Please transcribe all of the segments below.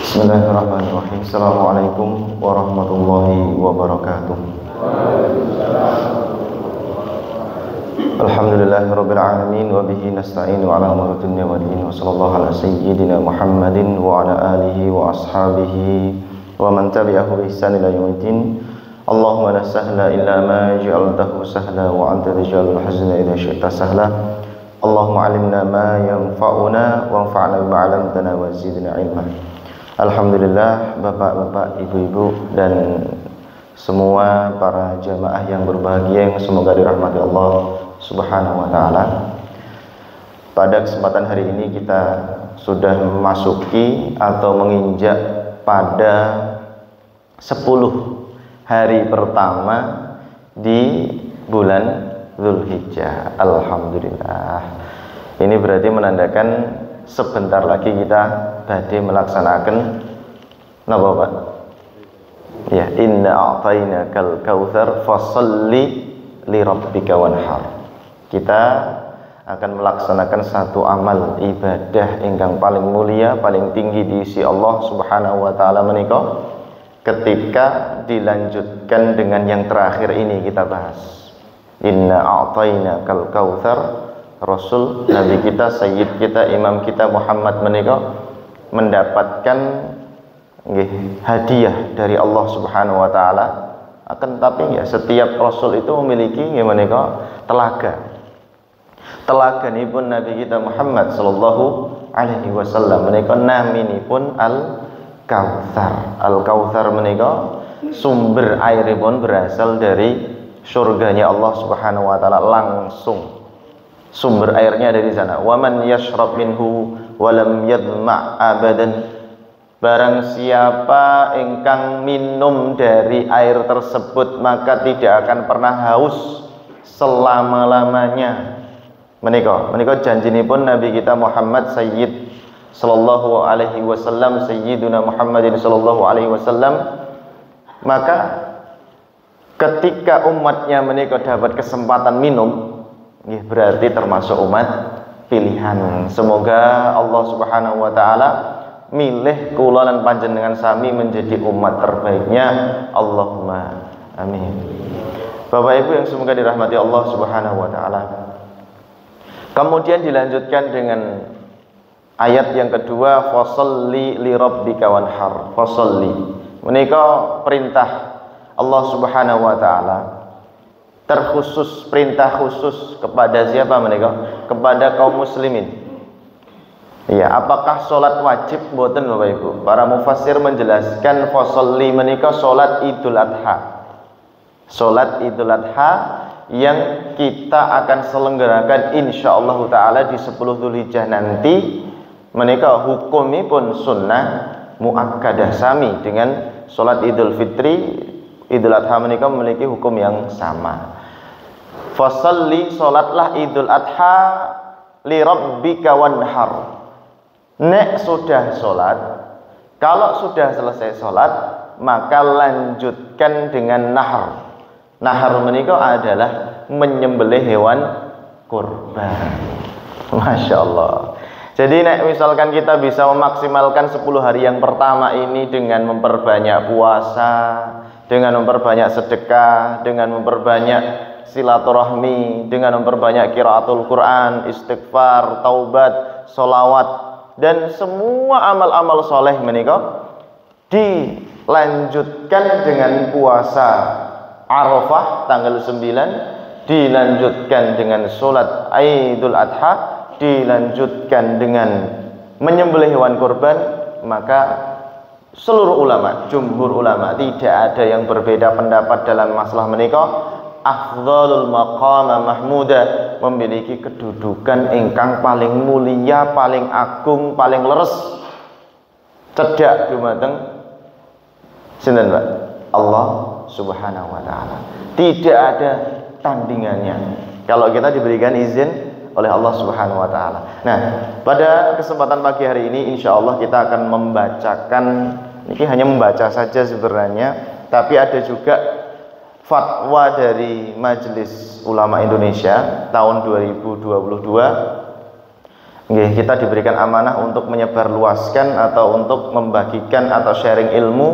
Bismillahirrahmanirrahim. Assalamualaikum warahmatullahi wabarakatuh. Alhamdulillahirabbil alamin wa bihi nasta'inu ala umuri dunya wad din. Wa sallallahu ala sayyidina Muhammadin wa ala alihi wa ashabihi wa man tabi'ahu bi ihsan ila yaumiddin. Allahumma la sahla illa ma ja'altahu sahla wa anta taj'alul hazna idza syi'ta sahla. Allahumma 'allimna ma yanfa'una wanfa'na bima 'allamtana wa zidna 'ilma. Alhamdulillah, bapak-bapak, ibu-ibu dan semua para jamaah yang berbahagia yang semoga dirahmati Allah Subhanahu wa taala. Pada kesempatan hari ini kita sudah memasuki atau menginjak pada 10 hari pertama di bulan Dzulhijjah. Alhamdulillah. Ini berarti menandakan sebentar lagi kita badhe melaksanakan napa Pak? Ya, inna a'tainakal kautsar fasholli li rabbika wanhar. Kita akan melaksanakan satu amal ibadah ingkang paling mulia, paling tinggi di sisi Allah Subhanahu wa taala menika ketika dilanjutkan dengan yang terakhir ini kita bahas. Inna a'tainakal kautsar. Rasul Nabi kita, Sayyid kita, Imam kita Muhammad menika mendapatkan hadiah dari Allah Subhanahu wa taala. Akan tapi ya setiap rasul itu memiliki menika telaga. Telaganipun Nabi kita Muhammad sallallahu alaihi wasallam menika naminipun Al-Kautsar. Al-Kautsar menika sumber airipun berasal dari surganya Allah Subhanahu wa taala langsung. Sumber airnya dari sana. Wa man yashrab minhu wa lam yadma' abadan. Barang siapa engkang minum dari air tersebut maka tidak akan pernah haus selama-lamanya. Menika janjinipun Nabi kita Muhammad Sayyid sallallahu alaihi wasallam, Sayyiduna Muhammadin sallallahu alaihi wasallam. Maka ketika umatnya menika dapat kesempatan minum, berarti termasuk umat pilihan. Semoga Allah Subhanahu wa taala milih kula lan panjenengan sami menjadi umat terbaiknya. Allahumma amin. Bapak Ibu yang semoga dirahmati Allah Subhanahu wa taala. Kemudian dilanjutkan dengan ayat yang kedua, fasholli li rabbika wanhar. Fasholli menika perintah Allah Subhanahu wa taala, terkhusus, perintah khusus kepada siapa menika? Kepada kaum muslimin. Ya, apakah sholat wajib? Mboten Bapak Ibu. Para mufassir menjelaskan fasholli menika sholat Idul Adha. Sholat Idul Adha yang kita akan selenggarakan insyaallah taala di 10 Dzulhijjah nanti menika hukumipun sunnah muakkadah sami dengan sholat Idul Fitri. Idul Adha menika memiliki hukum yang sama. Fasholli, sholatlah Idul Adha li rabbika wanhar. Nek sudah sholat, kalau sudah selesai sholat maka lanjutkan dengan nahar. Nahar menika adalah menyembelih hewan kurban. Masya Allah. Jadi nek misalkan kita bisa memaksimalkan 10 hari yang pertama ini dengan memperbanyak puasa, dengan memperbanyak sedekah, dengan memperbanyak silaturahmi, dengan memperbanyak qiraatul Quran, istighfar, taubat, sholawat, dan semua amal-amal soleh menika dilanjutkan dengan puasa Arafah tanggal 9, dilanjutkan dengan sholat Idul Adha, dilanjutkan dengan menyembelih hewan kurban, maka seluruh ulama, jumhur ulama tidak ada yang berbeda pendapat dalam masalah menika. Afdhalul maqama mahmuda, memiliki kedudukan ingkang paling mulia, paling agung, paling leres, cedhak dumateng sinten Pak? Allah Subhanahu wa taala. Tidak ada tandingannya kalau kita diberikan izin oleh Allah Subhanahu wa taala. Nah, pada kesempatan pagi hari ini insyaallah kita akan membacakan, ini hanya membaca saja sebenarnya, tapi ada juga fatwa dari Majelis Ulama Indonesia tahun 2022 Kita diberikan amanah untuk menyebarluaskan atau untuk membagikan atau sharing ilmu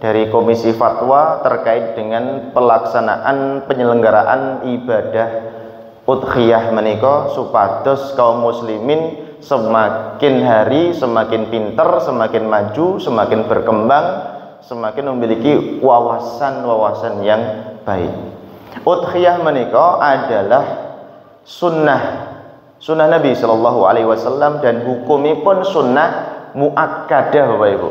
dari Komisi Fatwa terkait dengan pelaksanaan penyelenggaraan ibadah udhiyah menika supados kaum muslimin semakin hari semakin pinter, semakin maju, semakin berkembang, semakin memiliki wawasan-wawasan yang baik. Udhiyah menika adalah sunnah Nabi Shallallahu Alaihi Wasallam dan hukumipun sunnah muakkadah, Bapak Ibu.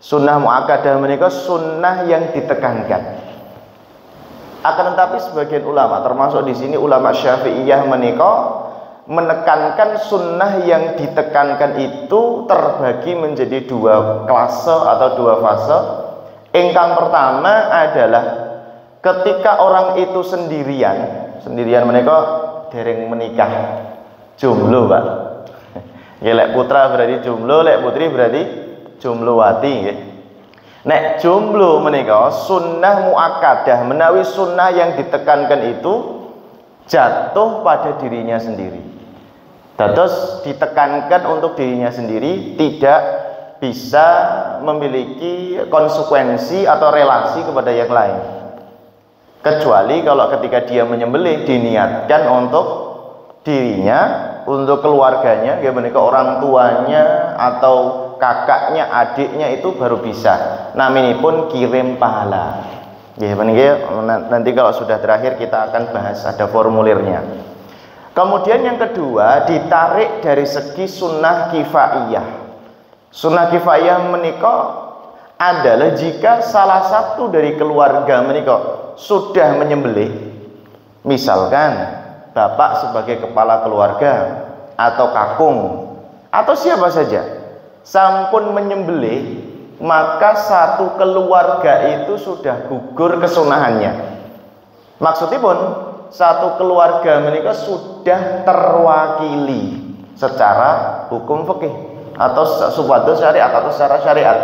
Sunnah muakkadah menika sunnah yang ditekankan. Akan tetapi sebagian ulama, termasuk di sini ulama Syafi'iyah menika menekankan sunnah yang ditekankan itu terbagi menjadi dua klase atau dua fase. Ingkang pertama adalah ketika orang itu sendirian menika dereng menikah. Jomblo, Pak. Lek putra berarti jomblo, lek putri berarti jomblowati nggih. Nek jomblo menika sunnah muakkadah menawi sunnah yang ditekankan itu jatuh pada dirinya sendiri. Dados ditekankan untuk dirinya sendiri, tidak bisa memiliki konsekuensi atau relasi kepada yang lain. Kecuali kalau ketika dia menyembelih diniatkan untuk dirinya, untuk keluarganya, ke orang tuanya atau kakaknya, adiknya, itu baru bisa. Naminipun kirim pahala. Nanti kalau sudah terakhir kita akan bahas, ada formulirnya. Kemudian yang kedua ditarik dari segi sunnah kifaiyah. Sunnah kifaiyah menika adalah jika salah satu dari keluarga menika sudah menyembelih, misalkan bapak sebagai kepala keluarga atau kakung atau siapa saja sampun menyembelih, maka satu keluarga itu sudah gugur kesunahannya. Maksudnya pun satu keluarga menika sudah terwakili secara hukum fikih atau supados syariat atau secara syariat.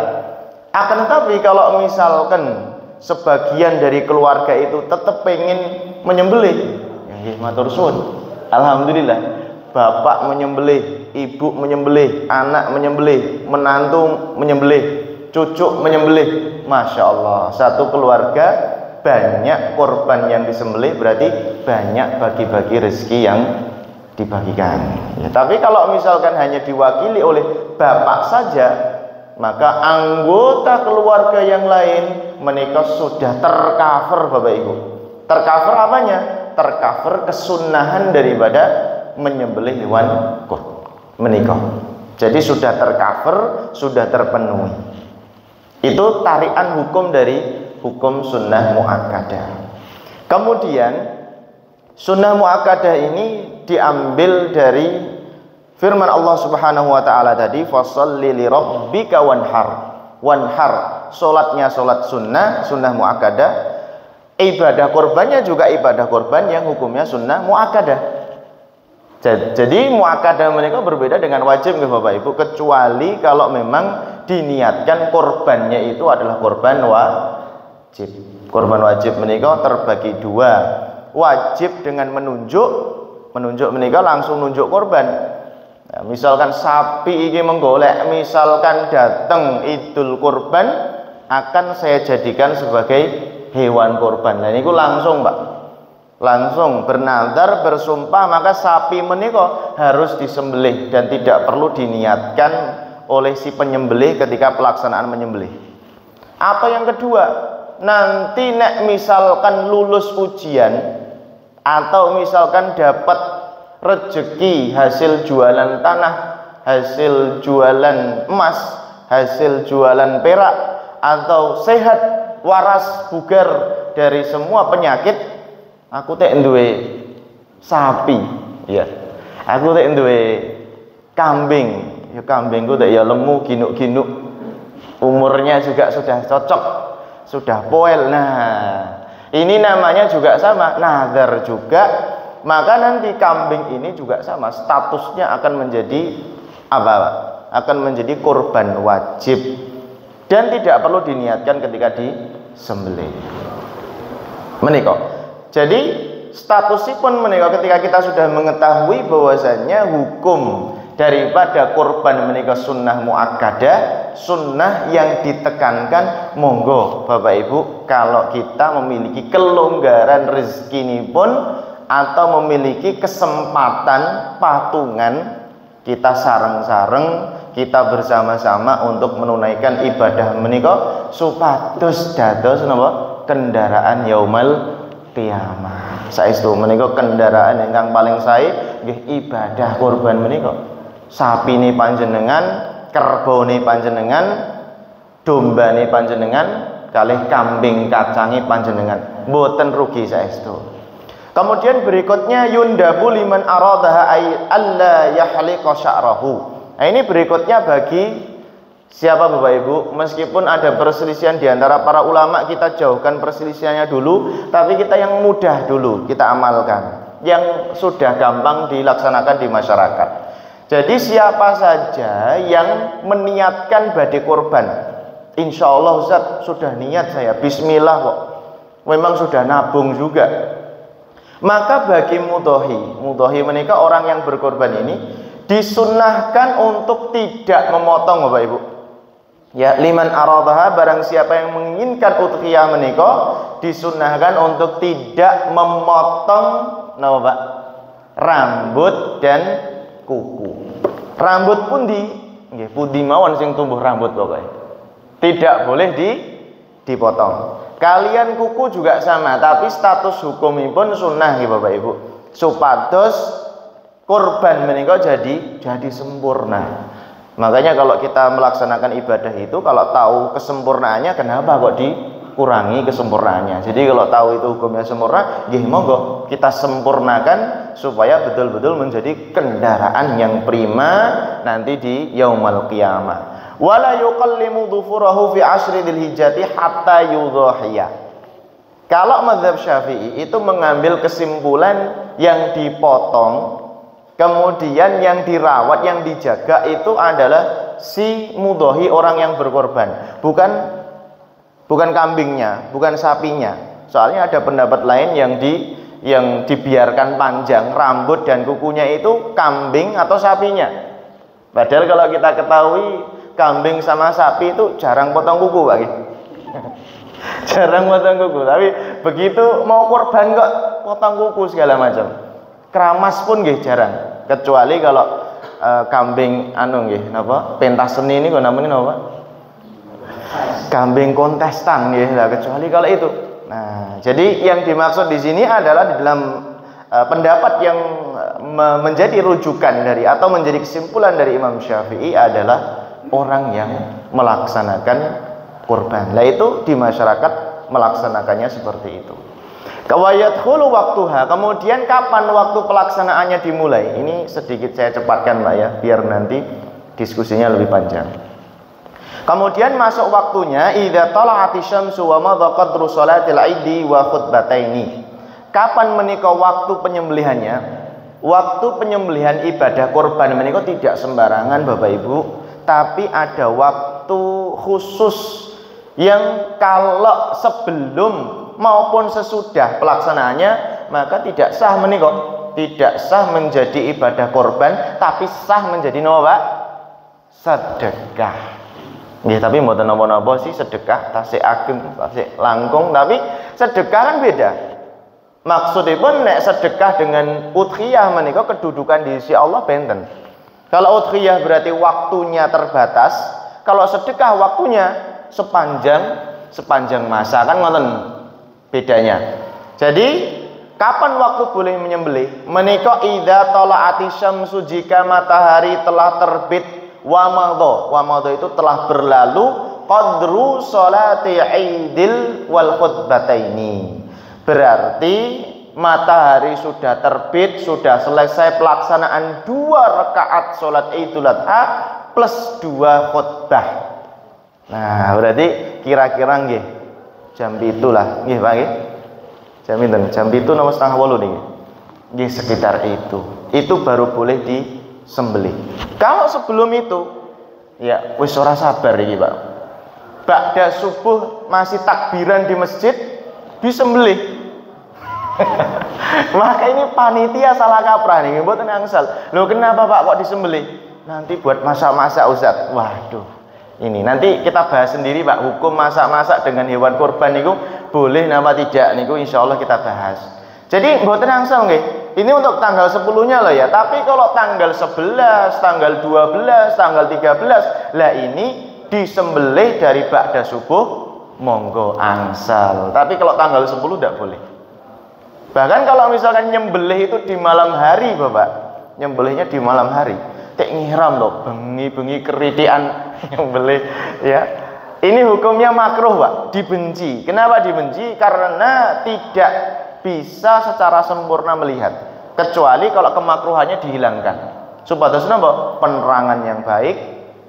Akan tetapi kalau misalkan sebagian dari keluarga itu tetap pengen menyembelih, ya matur suwun, alhamdulillah, bapak menyembelih, ibu menyembelih, anak menyembelih, menantu menyembelih, cucu menyembelih, masya Allah, satu keluarga banyak korban yang disembelih, berarti banyak bagi-bagi rezeki yang dibagikan. Ya, tapi kalau misalkan hanya diwakili oleh bapak saja, maka anggota keluarga yang lain menikah sudah tercover, Bapak Ibu. Tercover apanya? Tercover kesunahan daripada menyembelih hewan menikah. Jadi sudah tercover, sudah terpenuhi. Itu tarikan hukum dari hukum sunnah muakkadah. Kemudian sunnah muakkadah ini diambil dari firman Allah Subhanahu wa taala tadi, fasholli li rabbika wanhar. Wanhar, salatnya salat sunnah muakkadah. Ibadah korbannya juga ibadah korban yang hukumnya sunnah muakkadah. Jadi muakkadah mereka berbeda dengan wajib, Bapak Ibu, kecuali kalau memang diniatkan korbannya itu adalah korban wajib. Korban wajib menika terbagi dua. Wajib dengan menunjuk menika langsung nunjuk korban. Nah, misalkan sapi ini menggolek, misalkan datang Idul Kurban, akan saya jadikan sebagai hewan korban. Nah, ini langsung, Pak, langsung bernazar, bersumpah, maka sapi menika harus disembelih dan tidak perlu diniatkan oleh si penyembelih ketika pelaksanaan menyembelih. Atau yang kedua, nanti nek misalkan lulus ujian atau misalkan dapat rezeki hasil jualan tanah, hasil jualan emas, hasil jualan perak, atau sehat waras bugar dari semua penyakit, aku tek duwe sapi, ya, aku tek duwe kambing, ya kambingku tek ya lemu ginuk-ginuk, umurnya juga sudah cocok, sudah poel. Nah, ini namanya juga sama, nazar juga. Maka nanti kambing ini juga sama, statusnya akan menjadi apa? Akan menjadi korban wajib dan tidak perlu diniatkan ketika disembelih. Menika. Jadi statusipun menika ketika kita sudah mengetahui bahwasannya hukum daripada kurban menika sunnah muakkadah, sunnah yang ditekankan. Monggo Bapak Ibu, kalau kita memiliki kelonggaran rezeki ini pun atau memiliki kesempatan patungan, kita sareng-sareng, kita bersama-sama untuk menunaikan ibadah menika supados dados napa kendaraan yaumal qiyamah. Saestu menika kendaraan ingkang paling sae nggih ibadah kurban menika. Sapine panjenengan, kerbone panjenengan, dombane panjenengan, kalih kambing kacange panjenengan. Mboten rugi saestu. Kemudian berikutnya yundabu liman aradaha ay alla yahliqa sya'rahu. Nah, ini berikutnya bagi siapa Bapak Ibu, meskipun ada perselisihan di antara para ulama, kita jauhkan perselisihannya dulu, tapi kita yang mudah dulu kita amalkan, yang sudah gampang dilaksanakan di masyarakat. Jadi siapa saja yang meniatkan badhe kurban, insya Allah Ustaz sudah niat saya, bismillah kok, memang sudah nabung juga, maka bagi mudhohi menika orang yang berkorban ini disunnahkan untuk tidak memotong Bapak Ibu. Ya, liman aradaha, barang siapa yang menginginkan udhiyah menika disunnahkan untuk tidak memotong napa Pak? Rambut dan kuku. Rambut pundi? Nggih, pundi mawon sing tumbuh rambut pokoknya. Tidak boleh dipotong. Kalian kuku juga sama, tapi status hukumipun sunnah nggih Bapak Ibu. Supados kurban menika jadi sempurna. Makanya kalau kita melaksanakan ibadah itu, kalau tahu kesempurnaannya, kenapa kok dikurangi kesempurnaannya? Jadi kalau tahu itu hukumnya sempurna, nggih monggo kita sempurnakan supaya betul-betul menjadi kendaraan yang prima nanti di yaumul qiyamah. Wala yuqallimu dhufurahu fi ashri dzulhijjati hatta yudhhiya. Kalau mazhab Syafi'i itu mengambil kesimpulan yang dipotong, kemudian yang dirawat, yang dijaga itu adalah si mudhohi, orang yang berkorban, bukan kambingnya, bukan sapinya. Soalnya ada pendapat lain yang dibiarkan panjang rambut dan kukunya itu kambing atau sapinya. Padahal kalau kita ketahui kambing sama sapi itu jarang potong kuku, Pak. Jarang potong kuku, tapi begitu mau korban kok potong kuku segala macam. Keramas pun nggih jarang, kecuali kalau kambing nggih napa pentas seni ini kok namanya napa? Kambing kontestan nggih lah, kecuali kalau itu. Nah, jadi yang dimaksud di sini adalah di dalam pendapat yang menjadi rujukan dari atau menjadi kesimpulan dari Imam Syafi'i adalah orang yang melaksanakan kurban. Lah itu di masyarakat melaksanakannya seperti itu. Kawayadkhulu waktuha, kemudian kapan waktu pelaksanaannya dimulai? Ini sedikit saya cepatkan Mbak ya, biar nanti diskusinya lebih panjang. Kemudian masuk waktunya idza tala'ati syamsu wa madha qadru sholatil aidi wa khutbataini. Kapan menika waktu penyembelihannya? Waktu penyembelihan ibadah kurban menika tidak sembarangan Bapak Ibu, tapi ada waktu khusus yang kalau sebelum maupun sesudah pelaksanaannya maka tidak sah menika, tidak sah menjadi ibadah korban, tapi sah menjadi napa? Sedekah. Nggih, tapi mboten napa-napa sih sedekah tasih ageng, tasih langkung, tapi sedekah kan beda. Maksudipun nek sedekah dengan udhiyah menika kedudukan di sisi Allah benten. Kalau udhiyah berarti waktunya terbatas, kalau sedekah waktunya sepanjang masa, kan ngoten bedanya. Jadi kapan waktu boleh menyembelih? Menika idza tala'ati syamsu, jika matahari telah terbit, wa madha itu telah berlalu, qadru sholati idil wal khutbataini. Berarti matahari sudah terbit, sudah selesai pelaksanaan 2 rakaat sholat Idul Adha plus 2 khutbah. Nah, berarti kira-kira nggih jam 7 lah, nggih Pak nggih. Jam pinten? Jam 7 napa setengah 8 niki? Nggih sekitar itu. Itu baru boleh disembelih. Kalau sebelum itu ya wis ora sabar iki, Pak. Ba'da subuh masih takbiran di masjid disembelih. Maka ini panitia salah kaprah nih, mboten angsal. Loh kenapa Pak kok disembelih? nanti buat masak-masak Ustaz. Waduh, ini nanti kita bahas sendiri Pak, hukum masak-masak dengan hewan kurban niku boleh napa tidak niku insyaallah kita bahas. Jadi mboten angsal nggih. Ini untuk tanggal 10-nya loh ya. Tapi kalau tanggal 11, tanggal 12, tanggal 13, lah ini disembelih dari ba'da subuh monggo angsal. Tapi kalau tanggal 10 tidak boleh. Bahkan kalau misalkan nyembelih itu di malam hari Bapak, nyembelihnya di malam hari, tek ngiram loh, bengi-bengi keritian nyembelih ya. Ini hukumnya makruh Pak, dibenci. Kenapa dibenci? Karena tidak bisa secara sempurna melihat, kecuali kalau kemakruhannya dihilangkan. Supados napa? Penerangan yang baik,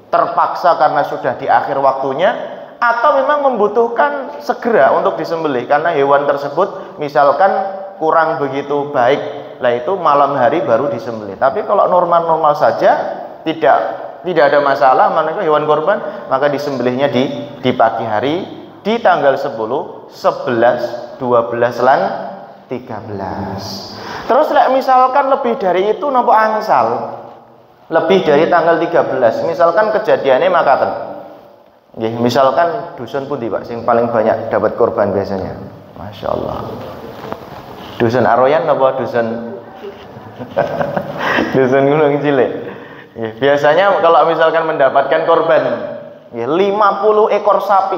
terpaksa karena sudah di akhir waktunya, atau memang membutuhkan segera untuk disembelih karena hewan tersebut misalkan kurang begitu baik, lah itu malam hari baru disembelih. Tapi kalau normal-normal saja, tidak ada masalah, manakah hewan korban, maka disembelihnya di pagi hari, di tanggal 10, 11, 12 lan 13. Terus misalkan lebih dari itu nopo angsal, lebih dari tanggal 13, misalkan kejadiannya makaten. Nggih, misalkan dusun pundi Pak sing paling banyak dapat korban biasanya? Masya Allah. Dusun Aroyan apa dusun dusun Gunung Cilik? Ya, biasanya kalau misalkan mendapatkan korban ya, 50 ekor sapi.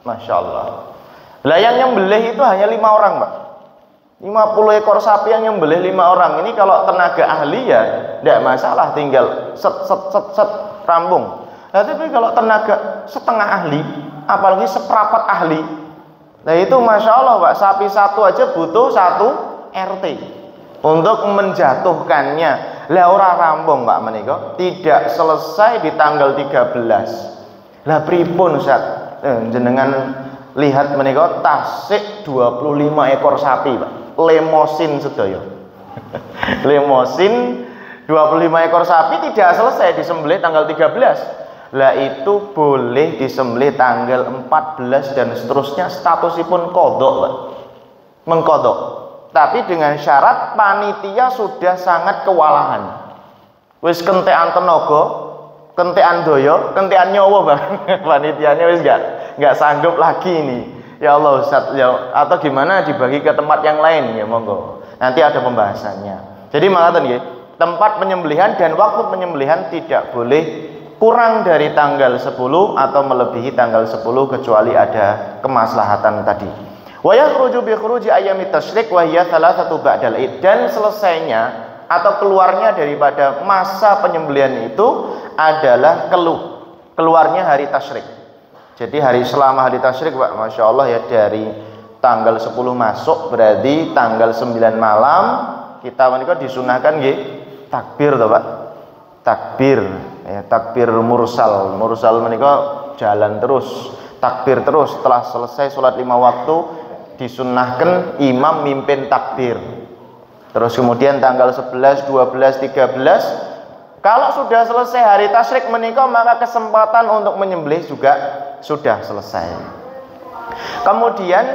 Masya Allah. Lah yang nyembelih itu hanya 5 orang Pak. 50 ekor sapi yang nyembelih 5 orang. Ini kalau tenaga ahli ya tidak masalah, tinggal set rambung. Nah, tapi kalau tenaga setengah ahli, apalagi seperempat ahli, nah itu Masya Allah Pak, sapi satu aja butuh 1 RT untuk menjatuhkannya. Lah ora rampung Pak menika, tidak selesai di tanggal 13. Lah pripun Ustaz? Jenengan lihat menika tasik 25 ekor sapi Pak. Lemosin sedaya. Lemosin 25 ekor sapi tidak selesai disembelih tanggal 13. Lah itu boleh disembelih tanggal 14 dan seterusnya, statusipun kodok Pak. Mengkodok. Tapi dengan syarat panitia sudah sangat kewalahan. Wis kentekan tenaga, kentekan doyo, kentekan nyawa Bang. Panitianya wis enggak sanggup lagi ini. Ya Allah Ustaz, ya, atau gimana dibagi ke tempat yang lain ya monggo. Nanti ada pembahasannya. Jadi makaten nggih, tempat penyembelihan dan waktu penyembelihan tidak boleh kurang dari tanggal 10 atau melebihi tanggal 10 kecuali ada kemaslahatan tadi. Wa yakhruju bi khuruji ayyamit tasyrik wa hiya thalathatu ba'dal id, dan selesainya atau keluarnya daripada masa penyembelihan itu adalah keluarnya hari tasyrik. Jadi hari selama hari tasyrik Pak, Masya Allah ya, dari tanggal 10 masuk berarti tanggal 9 malam kita menika disunahkan nggih takbir toh Pak. Takbir ya, takbir mursal. Mursal menika jalan terus, takbir terus. Setelah selesai sholat 5 waktu disunahkan imam mimpin takbir. Terus kemudian tanggal 11, 12, 13 kalau sudah selesai hari tasyrik menika, maka kesempatan untuk menyembelih juga sudah selesai. Kemudian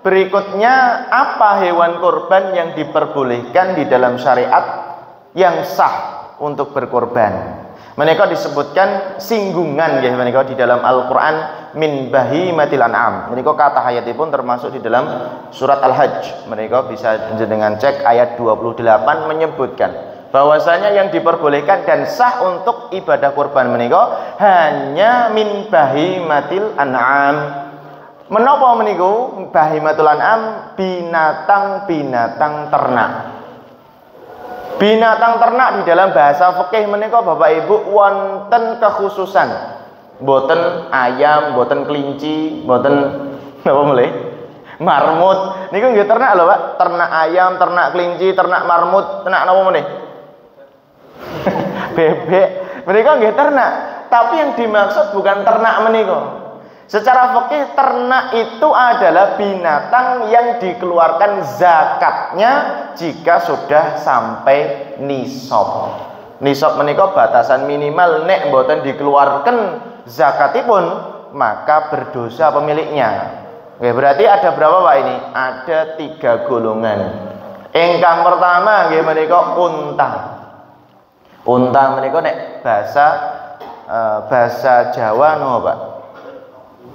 berikutnya, apa hewan kurban yang diperbolehkan di dalam syariat yang sah untuk berkorban? Menika disebutkan singgungan ya menika di dalam Al-Qur'an min bahimatil an'am. Menika kata hayatipun termasuk di dalam surat Al-Hajj. Menika bisa dengan cek ayat 28 menyebutkan bahwasanya yang diperbolehkan dan sah untuk ibadah kurban menika hanya min bahimatil an'am. Menapa meniku bahimatul an'am? Binatang-binatang ternak. Binatang ternak di dalam bahasa fikih menika Bapak Ibu wonten kekhususan. Mboten ayam, mboten kelinci, mboten napa melih? Marmut. Niku nggih ternak lho Pak. Ternak ayam, ternak kelinci, ternak marmut, ternak napa meneh? Bebek. Menika nggih ternak. Tapi yang dimaksud bukan ternak menika. Secara fikih ternak itu adalah binatang yang dikeluarkan zakatnya jika sudah sampai nisab. Nisab menika batasan minimal nek mboten dikeluarkan zakatipun maka berdosa pemiliknya. Oke, berarti ada berapa Pak ini? Ada 3 golongan. Ingkang pertama nggih menika unta. Unta menika nek bahasa Jawa no Pak.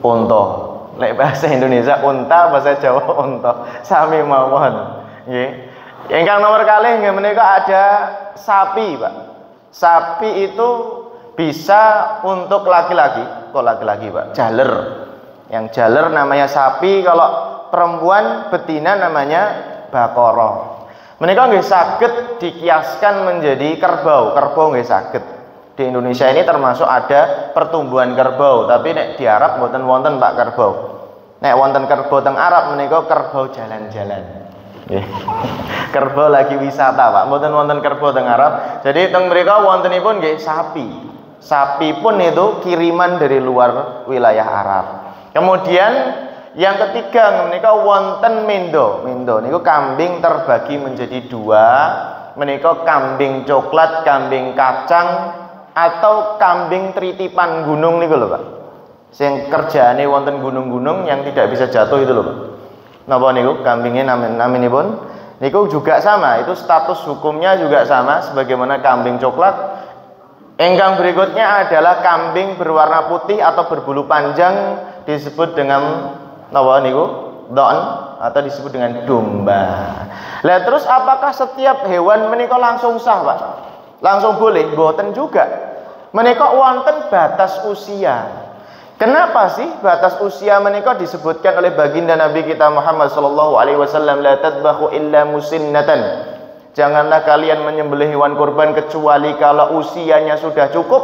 Unta. Nek bahasa Indonesia unta, bahasa Jawa unta. Sami mawon. Nggih. Ingkang nomor kalih nggih menika ada sapi, Pak. Sapi itu bisa untuk laki-laki, kok laki-laki, Pak? Jaler. Yang jaler namanya sapi, kalau perempuan betina namanya bakoro. Menika nggih saged dikiaskan menjadi kerbau. Kerbau nggih saged. Di Indonesia ini termasuk ada pertumbuhan kerbau, tapi nek di Arab mboten wonten Pak kerbau. Nek wonten kerbau teng Arab menika kerbau jalan-jalan. Kerbau lagi wisata Pak, mboten wonten kerbau teng Arab. Jadi teng mrika wontenipun nggih sapi. Sapi pun itu kiriman dari luar wilayah Arab. Kemudian yang ketiga menika wonten mendo. Mendo niku kambing terbagi menjadi dua. Menika kambing coklat, kambing kacang, atau kambing tritipan gunung niku lho Pak. Sing kerjaane wonten gunung-gunung yang tidak bisa jatuh itu lho Pak. Napa niku kambingnya naminipun niku juga sama, itu status hukumnya juga sama sebagaimana kambing coklat. Ingkang berikutnya adalah kambing berwarna putih atau berbulu panjang, disebut dengan napa niku? Don, atau disebut dengan domba. Lah terus apakah setiap hewan menika langsung sah, Pak? Langsung boleh? Mboten juga. Menika wonten batas usia. Kenapa sih batas usia menika disebutkan oleh baginda Nabi kita Muhammad sallallahu alaihi wasallam, la tadbahu illa musinnatan. Janganlah kalian menyembelih hewan kurban kecuali kalau usianya sudah cukup,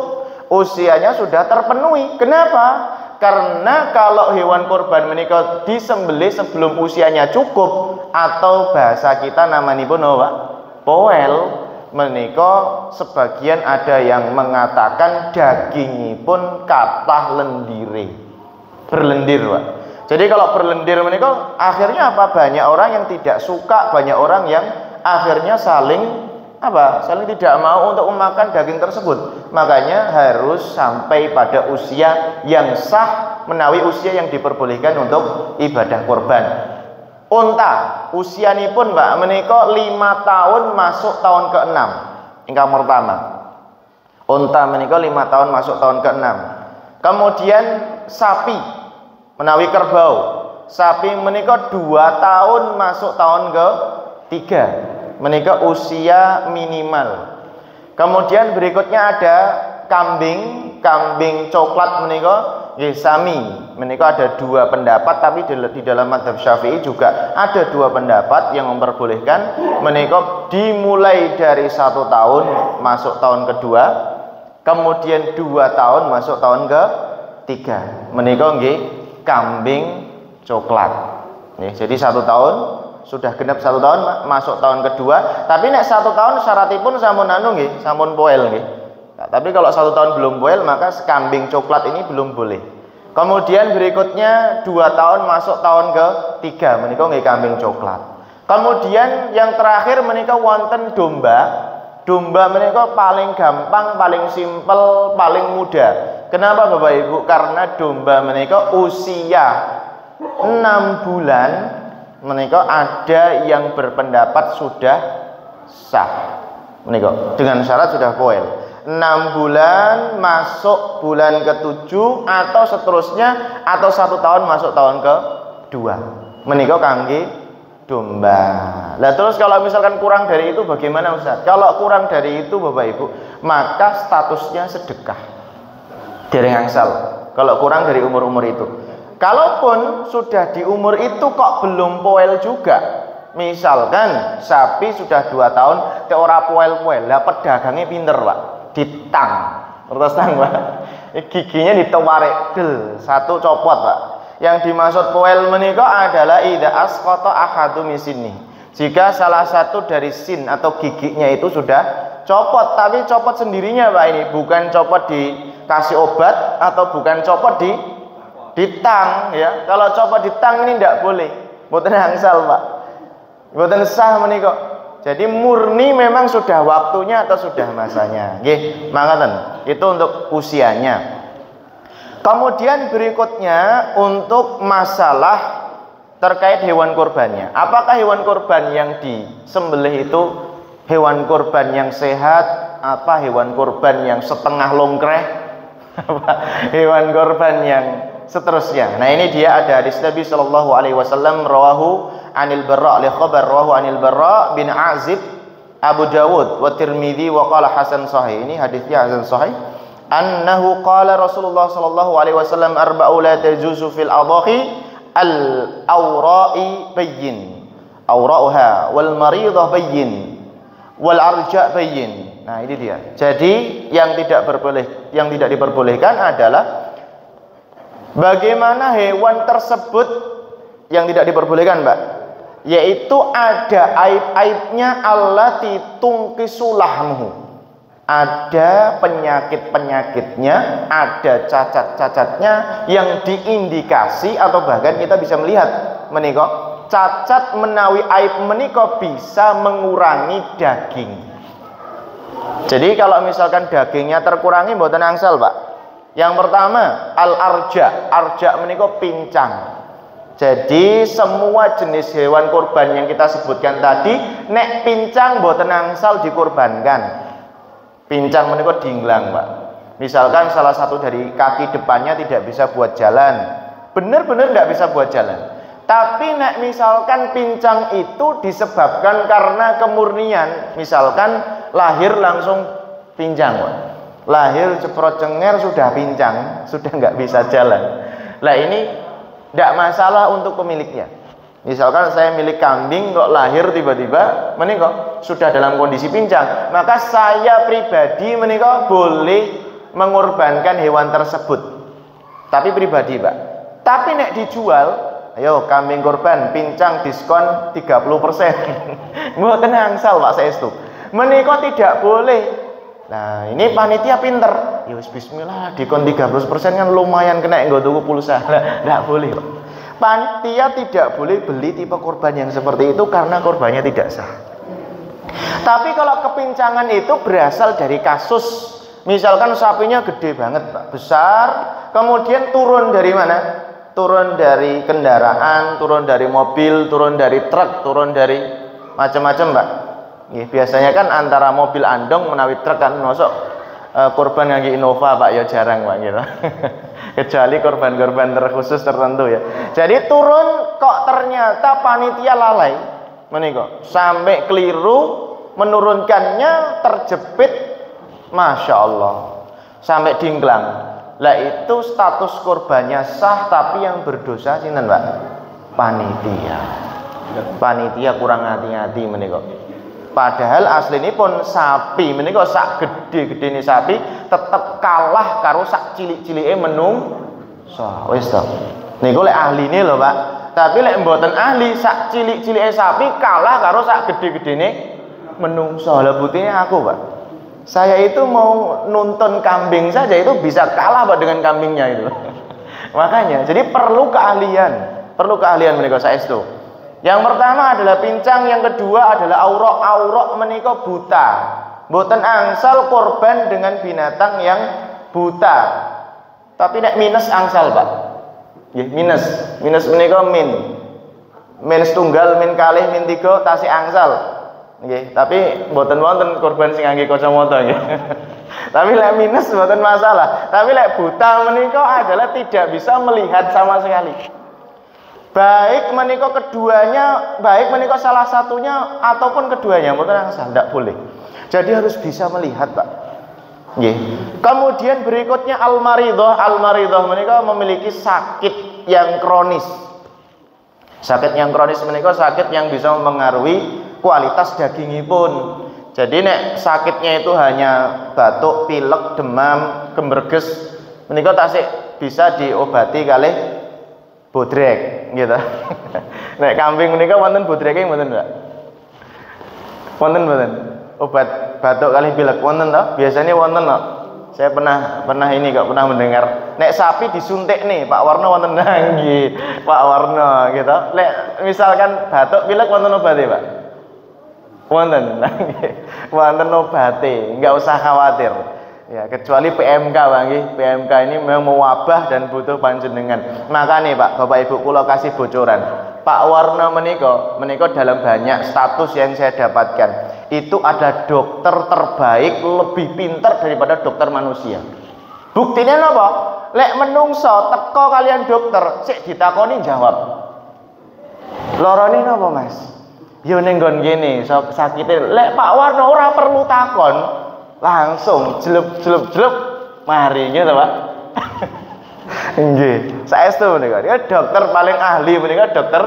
usianya sudah terpenuhi. Kenapa? Karena kalau hewan kurban menika disembelih sebelum usianya cukup, atau bahasa kita namanipun apa? Poel, menika sebagian ada yang mengatakan dagingipun kathah lendire. Berlendir, Pak. Jadi kalau berlendir menika akhirnya apa? Banyak orang yang tidak suka, banyak orang yang akhirnya saling tidak mau untuk memakan daging tersebut. Makanya harus sampai pada usia yang sah, menawi usia yang diperbolehkan untuk ibadah kurban. Unta usianipun Mbak menika 5 tahun masuk tahun ke-6. Ingkang pertama. Unta menika 5 tahun masuk tahun ke-6. Kemudian sapi menawi kerbau. Sapi menika 2 tahun masuk tahun ke-3. Menika usia minimal. Kemudian berikutnya ada kambing coklat menika nggih sami. Menika ada 2 pendapat, tapi di dalam mazhab Syafi'i juga ada 2 pendapat yang memperbolehkan menika dimulai dari 1 tahun masuk tahun kedua, kemudian 2 tahun masuk tahun ke-3. Menika nggih kambing coklat. Nih, jadi 1 tahun sudah genap 1 tahun masuk tahun kedua. Tapi nek 1 tahun syaratipun sampun nggih, sampun poel nggih. Nah, tapi kalau 1 tahun belum poel maka kambing coklat ini belum boleh. Kemudian berikutnya 2 tahun masuk tahun ke-3 menika nggih kambing coklat. Kemudian yang terakhir menika wonten domba. Domba menika paling gampang, paling simpel, paling mudah. Kenapa Bapak Ibu? Karena domba menika usia 6 bulan menika ada yang berpendapat sudah sah. Menika dengan syarat sudah poel. 6 bulan masuk bulan ke-7 atau seterusnya, atau 1 tahun masuk tahun ke-2. Menika kangge domba. Lah terus kalau misalkan kurang dari itu bagaimana Ustaz? Kalau kurang dari itu Bapak Ibu, maka statusnya sedekah. Dereng angsal. Kalau kurang dari umur-umur itu. Kalaupun sudah di umur itu kok belum poel juga, misalkan sapi sudah 2 tahun teh ora poel-poel, lah pedagangnya pinter Pak, ditang, terus tang Pak, giginya ditawarek del, 1 copot Pak. Yang dimaksud poel menika adalah idza asqata ahadu misini, jika salah satu dari sin atau giginya itu sudah copot, tapi copot sendirinya Pak, ini bukan copot dikasih obat atau bukan copot ditang ya. Kalau copot ditang ini tidak boleh, mboten angsal Pak, mboten sah menika. Jadi murni memang sudah waktunya atau sudah masanya. Nggih, mangkaten. Itu untuk usianya. Kemudian berikutnya untuk masalah terkait hewan kurbannya. Apakah hewan kurban yang disembelih itu Hewan kurban yang sehat, apa hewan kurban yang setengah longkreh, apa hewan kurban yang seterusnya. Nah, ini dia ada hadis Nabi sallallahu alaihi wasallam rawahu anil Barra li khabar rawahu anil Barra bin Azib Abu Dawud wa Tirmidzi wa qala hasan sahih. Ini hadisnya hasan sahih. Annahu qala Rasulullah sallallahu alaihi wasallam arba'u la tajuzu fil adhahi al awra'i bayyin. Awra'uha wal maridah bayyin wal arja' bayyin. Nah, ini dia. Jadi yang tidak diperbolehkan adalah bagaimana hewan tersebut yang tidak diperbolehkan, Mbak, yaitu ada aib-aibnya allati tungkisulahmu, ada penyakit-penyakitnya, ada cacat-cacatnya yang diindikasi atau bahkan kita bisa melihat menika cacat menawi aib menika bisa mengurangi daging. Jadi kalau misalkan dagingnya terkurangi mboten angsal, Pak. Yang pertama arja menika pincang. Jadi semua jenis hewan kurban yang kita sebutkan tadi nek pincang mboten angsal dikurbankan. Pincang menika dinglang, Pak. Misalkan salah satu dari kaki depannya tidak bisa buat jalan, benar-benar tidak bisa buat jalan. Tapi nek misalkan pincang itu disebabkan karena kemurnian, misalkan lahir langsung pincang, Pak. Lahir ceprot cenger sudah pincang, sudah nggak bisa jalan. Lah ini tidak masalah untuk pemiliknya. Misalkan saya milik kambing kok lahir tiba-tiba menika sudah dalam kondisi pincang, maka saya pribadi menika boleh mengorbankan hewan tersebut. Tapi pribadi, Pak. Tapi nek dijual, ayo kambing korban pincang diskon 30%. Mboten angsal, Pak saestu. Menika tidak boleh. Nah, ini panitia pinter. Ya wis bismillah, diskon 30% kan lumayan kena nggo tuku pulsa. Lah, enggak boleh, Pak. Panitia tidak boleh beli tipe korban yang seperti itu karena korbannya tidak sah. Tapi kalau kepincangan itu berasal dari kasus, misalkan sapinya gede banget, Pak, besar, kemudian turun dari mana? Turun dari kendaraan, turun dari mobil, turun dari truk, turun dari macam-macam, Pak. Biasanya kan antara mobil andong menawi truk kan masuk korban ngangge Innova, Pak, ya jarang, Pak, gitu. Kecuali korban-korban terkhusus tertentu ya. Jadi turun kok ternyata panitia lalai menika sampai keliru menurunkannya, terjepit, masya Allah, sampai dingklang. Lah itu status korbannya sah, tapi yang berdosa sinten, Pak? Panitia. Panitia kurang hati-hati menika. Padahal asline pun sapi menika sak gede-gedene sapi tetep kalah karo sak cilik-cilike menungsa. Wis to. Niku lek ahline lho, Pak. Tapi lek mboten ahli, sak cilik-cilike sapi kalah karo sak gede-gedene menungsa. Lah buktinya aku, Pak. Saya itu mau nonton kambing saja itu bisa kalah, Pak, dengan kambingnya itu. Makanya, jadi perlu keahlian menika saestu. Yang pertama adalah pincang, yang kedua adalah aurok menika buta. Mboten angsal korban dengan binatang yang buta. Tapi nek minus angsal, Pak. Nggih, minus menika min setunggal, min kalih, min tiga tasih angsal. Nggih, tapi mboten wonten korban sing ngangge kacamata nggih. Tapi lek minus mboten masalah. Tapi lek buta menika adalah tidak bisa melihat sama sekali. Baik menika keduanya, baik menika salah satunya ataupun keduanya, mboten angsal, ndak boleh. Jadi harus bisa melihat, Pak. Nggih. Kemudian berikutnya al-maridah. Al-maridah menika memiliki sakit yang kronis. Sakit yang kronis menika sakit yang bisa mempengaruhi kualitas dagingipun. Jadi nek sakitnya itu hanya batuk, pilek, demam, gemberges, menika tasik bisa diobati kalih bodrek gitu. Nek kambing menika wonten bodreke mboten, Mbak? Wonten mboten? Obat batuk kalih pilek wonten to? Biasanya wonten to. Saya pernah ini kok pernah mendengar. Nek sapi disuntik nih, Pak Warno wonten nggih. Pak Warno gitu. Nek misalkan batuk pilek wonten obate, Pak? Wonten. Wonten obate, enggak usah khawatir. Ya, kecuali PMK, Pak nggih. PMK ini memang mewabah dan butuh panjenengan. Makanya, Pak, Bapak Ibu kula kasih bocoran. Pak Warno menika dalam banyak status yang saya dapatkan. itu ada dokter terbaik, lebih pintar daripada dokter manusia. Buktinya apa? Lek menungso teko kalian dokter, sik ditakoni jawab. Lorone napa, Mas? Yo ning nggon kene sakite. Lek Pak Warno ora perlu takon, langsung jelep mari gitu, Pak. Nggih, saestu menika. Ya dokter paling ahli menika dokter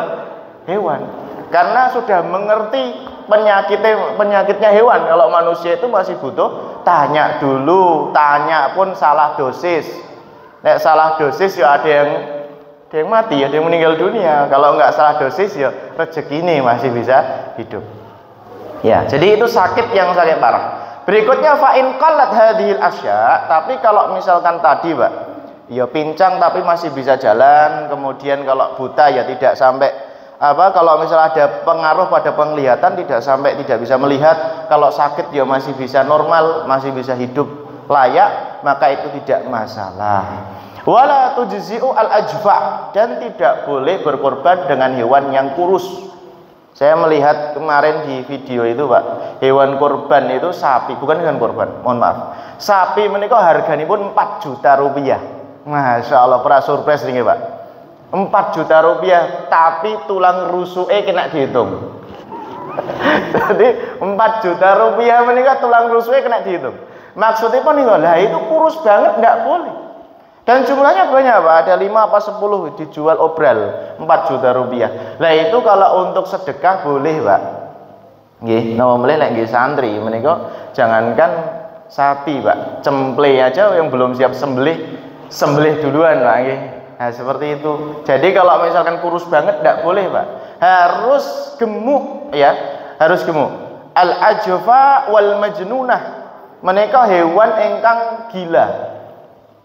hewan. Karena sudah mengerti penyakitnya hewan. Kalau manusia itu masih butuh tanya dulu, tanya pun salah dosis. Nek salah dosis ya ada yang mati, ada yang meninggal dunia. Kalau nggak salah dosis ya rezeki ini masih bisa hidup. Ya, jadi itu sakit yang sakit parah. Berikutnya fa'in qallat hadhil asya. Tapi kalau misalkan tadi, Pak, ya pincang tapi masih bisa jalan. Kemudian kalau buta ya tidak sampai kalau misalnya ada pengaruh pada penglihatan tidak sampai tidak bisa melihat. Kalau sakit ya masih bisa normal, masih bisa hidup layak, maka itu tidak masalah. Wala tujzi'u al-ajfa, dan tidak boleh berkorban dengan hewan yang kurus. Saya melihat kemarin di video itu, Pak, hewan korban itu sapi, bukan hewan korban, mohon maaf. Sapi menika harganipun 4 juta rupiah. Masya Allah, pra surprise ini, Pak. 4 juta rupiah, tapi tulang rusuke kena dihitung. Jadi 4 juta rupiah menika tulang rusuke kena dihitung. Maksudnya pun lah itu kurus banget, nggak boleh. Dan jumlahnya banyak, Pak, ada 5 apa 10 dijual obral 4 juta rupiah. Lah itu kalau untuk sedekah boleh, Pak. Nggih, nama mulai nek nggih santri menika jangankan sapi, Pak, cemple aja yang belum siap sembelih duluan, Pak, nggih. Nah, seperti itu. Jadi kalau misalkan kurus banget tidak boleh, Pak. Harus gemuk, ya. Harus gemuk. Al-ajfa wal majnunah. Menika hewan ingkang gila.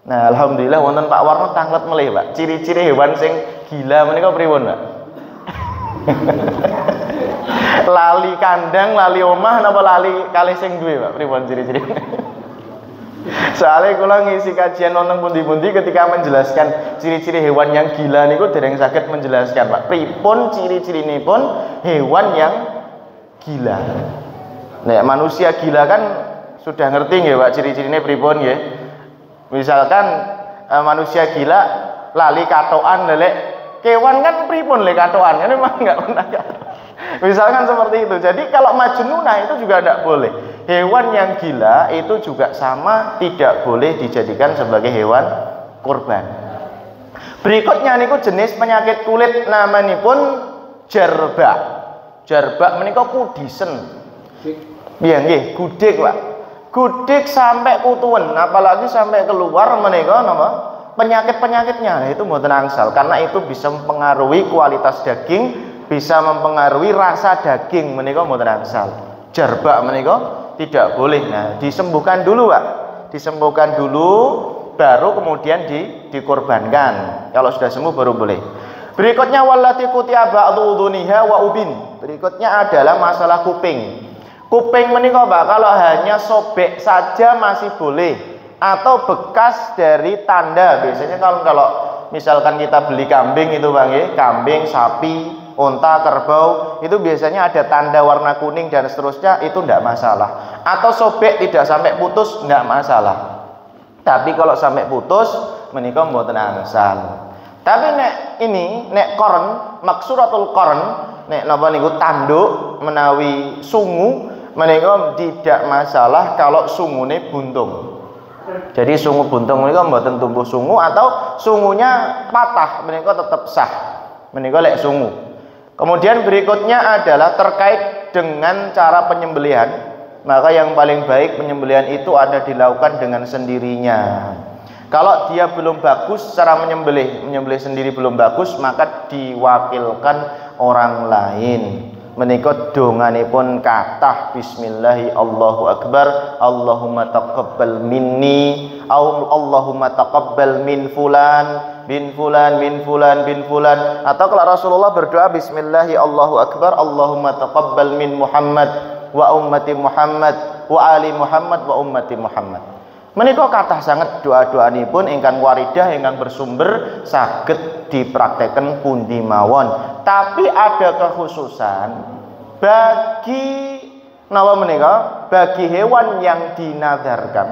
Nah, alhamdulillah wonten Pak Warno tanglet melih, Pak. Ciri-ciri hewan sing gila menika pripun, Pak? Lali kandang, lali omah napa lali kalih sing duwe, Pak? Pripun ciri-ciri? Soalnya kula ngisi kajian wonten pundi-pundi ketika menjelaskan ciri-ciri hewan yang gila niku dereng saged menjelaskan, Pak. Pripun ciri-cirinipun hewan yang gila. Nek manusia gila kan sudah ngerti nggih, Pak, ciri-cirine pripun nggih? Misalkan manusia gila lali katoan, lelek kewan kan pripun le katoan, kan memang nggak pernah. Misalkan seperti itu. Jadi kalau majnunah itu juga tidak boleh. Hewan yang gila itu juga sama, tidak boleh dijadikan sebagai hewan kurban. Berikutnya niku jenis penyakit kulit namanipun jarbak. Jarbak menika kudisen. Iya nggih, gudik, Pak. Gudik sampai kutuwen, apalagi sampai keluar menika napa? Penyakit-penyakitnya. Nah, itu mboten angsal karena itu bisa mempengaruhi kualitas daging, bisa mempengaruhi rasa daging menika mboten angsal. Jarbak menika tidak boleh. Nah, disembuhkan dulu, Pak. Disembuhkan dulu baru kemudian dikorbankan. Kalau sudah sembuh baru boleh. Berikutnya wallati kutiya ba'dhu udhuniha wa ubin. Berikutnya adalah masalah kuping. Kuping menika, Pak, kalau hanya sobek saja masih boleh, atau bekas dari tanda. Biasanya kalau misalkan kita beli kambing itu, Bang, ya, kambing, sapi, unta, kerbau, itu biasanya ada tanda warna kuning dan seterusnya, itu tidak masalah. Atau sobek tidak sampai putus, tidak masalah. Tapi kalau sampai putus menika mboten angsal. Tapi nek korn, maksuratul korn, nek napa niku tanduk menawi sungu menika tidak masalah kalau sungune buntung. Jadi sungu buntung menika mboten tumbuh sungu atau sungunya patah menika tetap sah. Menika lek sungu. Kemudian berikutnya adalah terkait dengan cara penyembelihan. Maka yang paling baik penyembelihan itu ada dilakukan dengan sendirinya. Kalau dia belum bagus cara menyembelih sendiri belum bagus, maka diwakilkan orang lain. Menika donganipun kathah bismillahi Allahu akbar, Allahumma taqabbal minni, Allahumma taqabbal min fulan bin fulan bin fulan bin fulan. Atau kalau Rasulullah berdoa bismillahi Allahu akbar, Allahumma taqabbal min Muhammad wa ummati Muhammad wa ali Muhammad wa ummati Muhammad. Menika kathah sangat doa-doanipun ingkang waridah ingkang bersumber saged dipraktekkan pundi mawon. Tapi ada kekhususan bagi napa menika bagi hewan yang dinadarkan,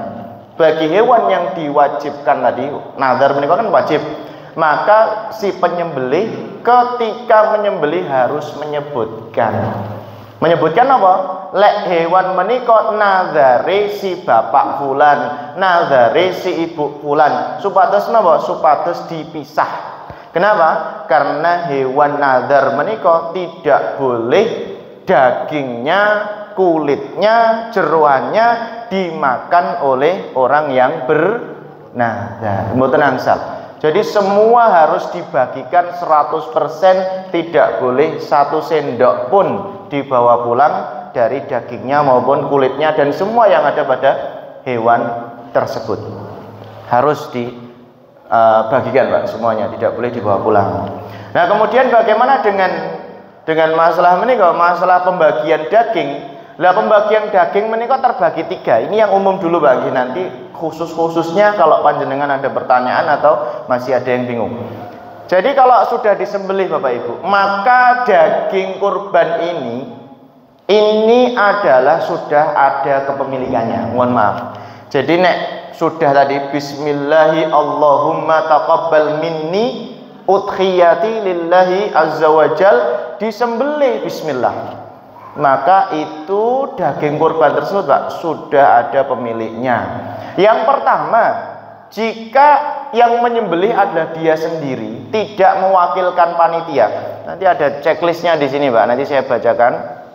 bagi hewan yang diwajibkan tadi, nazar menika kan wajib, maka si penyembelih ketika menyembelih harus menyebutkan apa? Lek hewan menika nazare si bapak fulan, nazare si ibu fulan, supados napa? Supados dipisah. Kenapa? Karena hewan nazar menika tidak boleh dagingnya, kulitnya, jeroannya dimakan oleh orang yang bernazar. Mboten angsal. Jadi semua harus dibagikan 100%, tidak boleh 1 sendok pun dibawa pulang dari dagingnya maupun kulitnya dan semua yang ada pada hewan tersebut. Harus dibagikan Pak, semuanya, tidak boleh dibawa pulang. Nah, kemudian bagaimana dengan masalah menika, masalah pembagian daging? Lah pembagian daging menika terbagi 3. Ini yang umum dulu Pak, nanti khususnya kalau panjenengan ada pertanyaan atau masih ada yang bingung. Jadi kalau sudah disembelih Bapak Ibu, maka daging kurban ini adalah sudah ada kepemilikannya. Mohon maaf. Jadi nek sudah tadi bismillahi Allahumma taqabbal minni udhiyati lillahi azza wajal, disembelih bismillah, maka itu daging kurban tersebut Pak sudah ada pemiliknya. Yang pertama, jika yang menyembelih adalah dia sendiri, tidak mewakilkan panitia. Nanti ada checklistnya di sini Pak, nanti saya bacakan.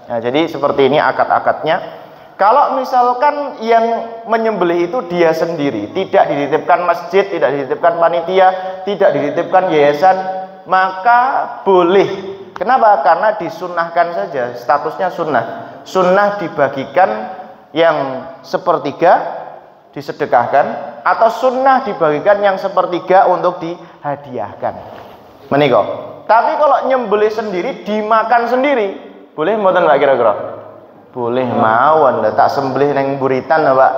Nah, jadi seperti ini akad-akadnya. Kalau misalkan yang menyembelih itu dia sendiri, tidak dititipkan masjid, tidak dititipkan panitia, tidak dititipkan yayasan, maka boleh. Kenapa? Karena disunnahkan saja, statusnya sunnah. Sunnah dibagikan yang sepertiga disedekahkan, atau sunnah dibagikan yang sepertiga untuk dihadiahkan. Menika. Tapi kalau nyembelih sendiri, dimakan sendiri, boleh mboten Pak kira-kira? Boleh mawon, tak sembelih neng buritan Pak.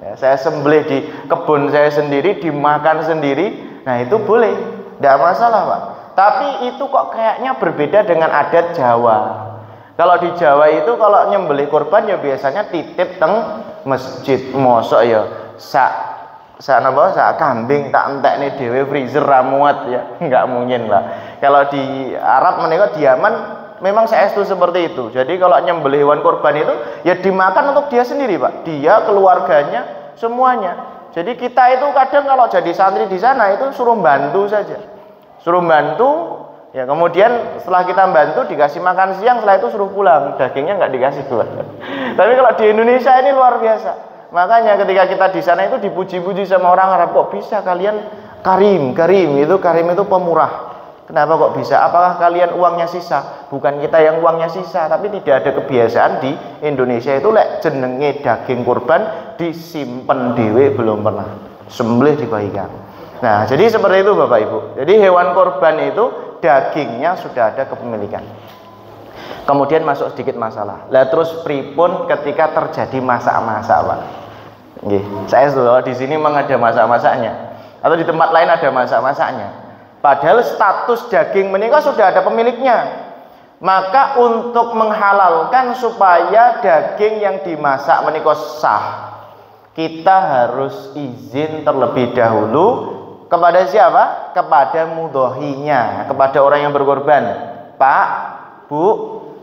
Ya, saya sembelih di kebun saya sendiri, dimakan sendiri. Nah, itu boleh, tidak masalah Pak. Tapi itu kok kayaknya berbeda dengan adat Jawa. Kalau di Jawa itu kalau nyembelih kurban ya biasanya titip teng masjid. Mosok ya sak kambing tak entekne dhewe freezer ramuat ya, enggak mungkin lah. Kalau di Arab menika di Yaman memang saestu seperti itu. Jadi kalau nyembelih hewan kurban itu ya dimakan untuk dia sendiri Pak, dia, keluarganya, semuanya. Jadi kita itu kadang kalau jadi santri di sana itu suruh bantu saja, suruh bantu ya, kemudian setelah kita bantu dikasih makan siang, setelah itu suruh pulang, dagingnya nggak dikasih pulang. Tapi kalau di Indonesia ini luar biasa. Makanya ketika kita di sana itu dipuji-puji sama orang Arab, kok bisa kalian karim itu pemurah. Kenapa kok bisa? Apakah kalian uangnya sisa? Bukan kita yang uangnya sisa, tapi tidak ada kebiasaan di Indonesia itu lek jenenge daging kurban disimpen dhewe belum pernah. Sembelih dibagikan. Nah, jadi seperti itu Bapak Ibu. Jadi hewan kurban itu dagingnya sudah ada kepemilikan. Kemudian masuk sedikit masalah. Lah terus pripun ketika terjadi masak-masak, Pak? Nggih, saya di sini memang ada masak-masaknya. Atau di tempat lain ada masak-masaknya. Padahal status daging menika sudah ada pemiliknya. Maka untuk menghalalkan supaya daging yang dimasak menika sah, kita harus izin terlebih dahulu kepada siapa? Kepada mudhohinya, kepada orang yang berkorban. Pak, Bu,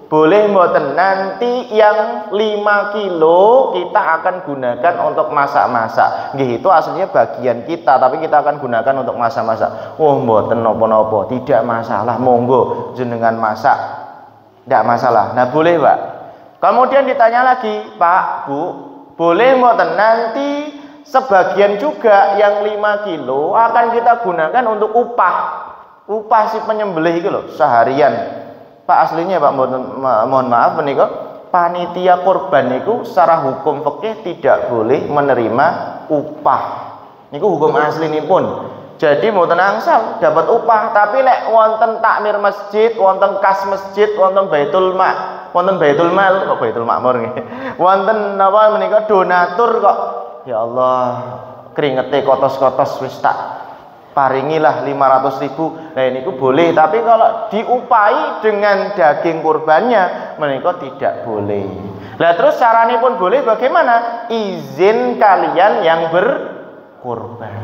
boleh mboten nanti yang 5 kilo kita akan gunakan untuk masak-masak. Nggih, itu aslinya bagian kita, tapi kita akan gunakan untuk masak-masak. Oh, mboten napa-napa, tidak masalah, monggo jenengan masak. Tidak masalah. Nah, boleh, Pak. Kemudian ditanya lagi, Pak, Bu, boleh mboten nanti sebagian juga yang 5 kilo akan kita gunakan untuk upah si penyembelih itu loh, seharian. Pak, aslinya Pak, mohon maaf menika panitia kurban niku secara hukum fikih tidak boleh menerima upah. Niku hukum aslinipun. Jadi mboten angsal dapat upah, tapi lek wonten takmir masjid, wonten kas masjid, wonten baitul mal, kok baitul makmur nggih. Wonten napa menika donatur kok. Ya Allah, keringete kotos-kotos wis tak paringilah 500.000. Nah, ini boleh, tapi kalau diupai dengan daging kurbannya menika tidak boleh. Lah terus caranya pun boleh bagaimana? Izin kalian yang berkurban.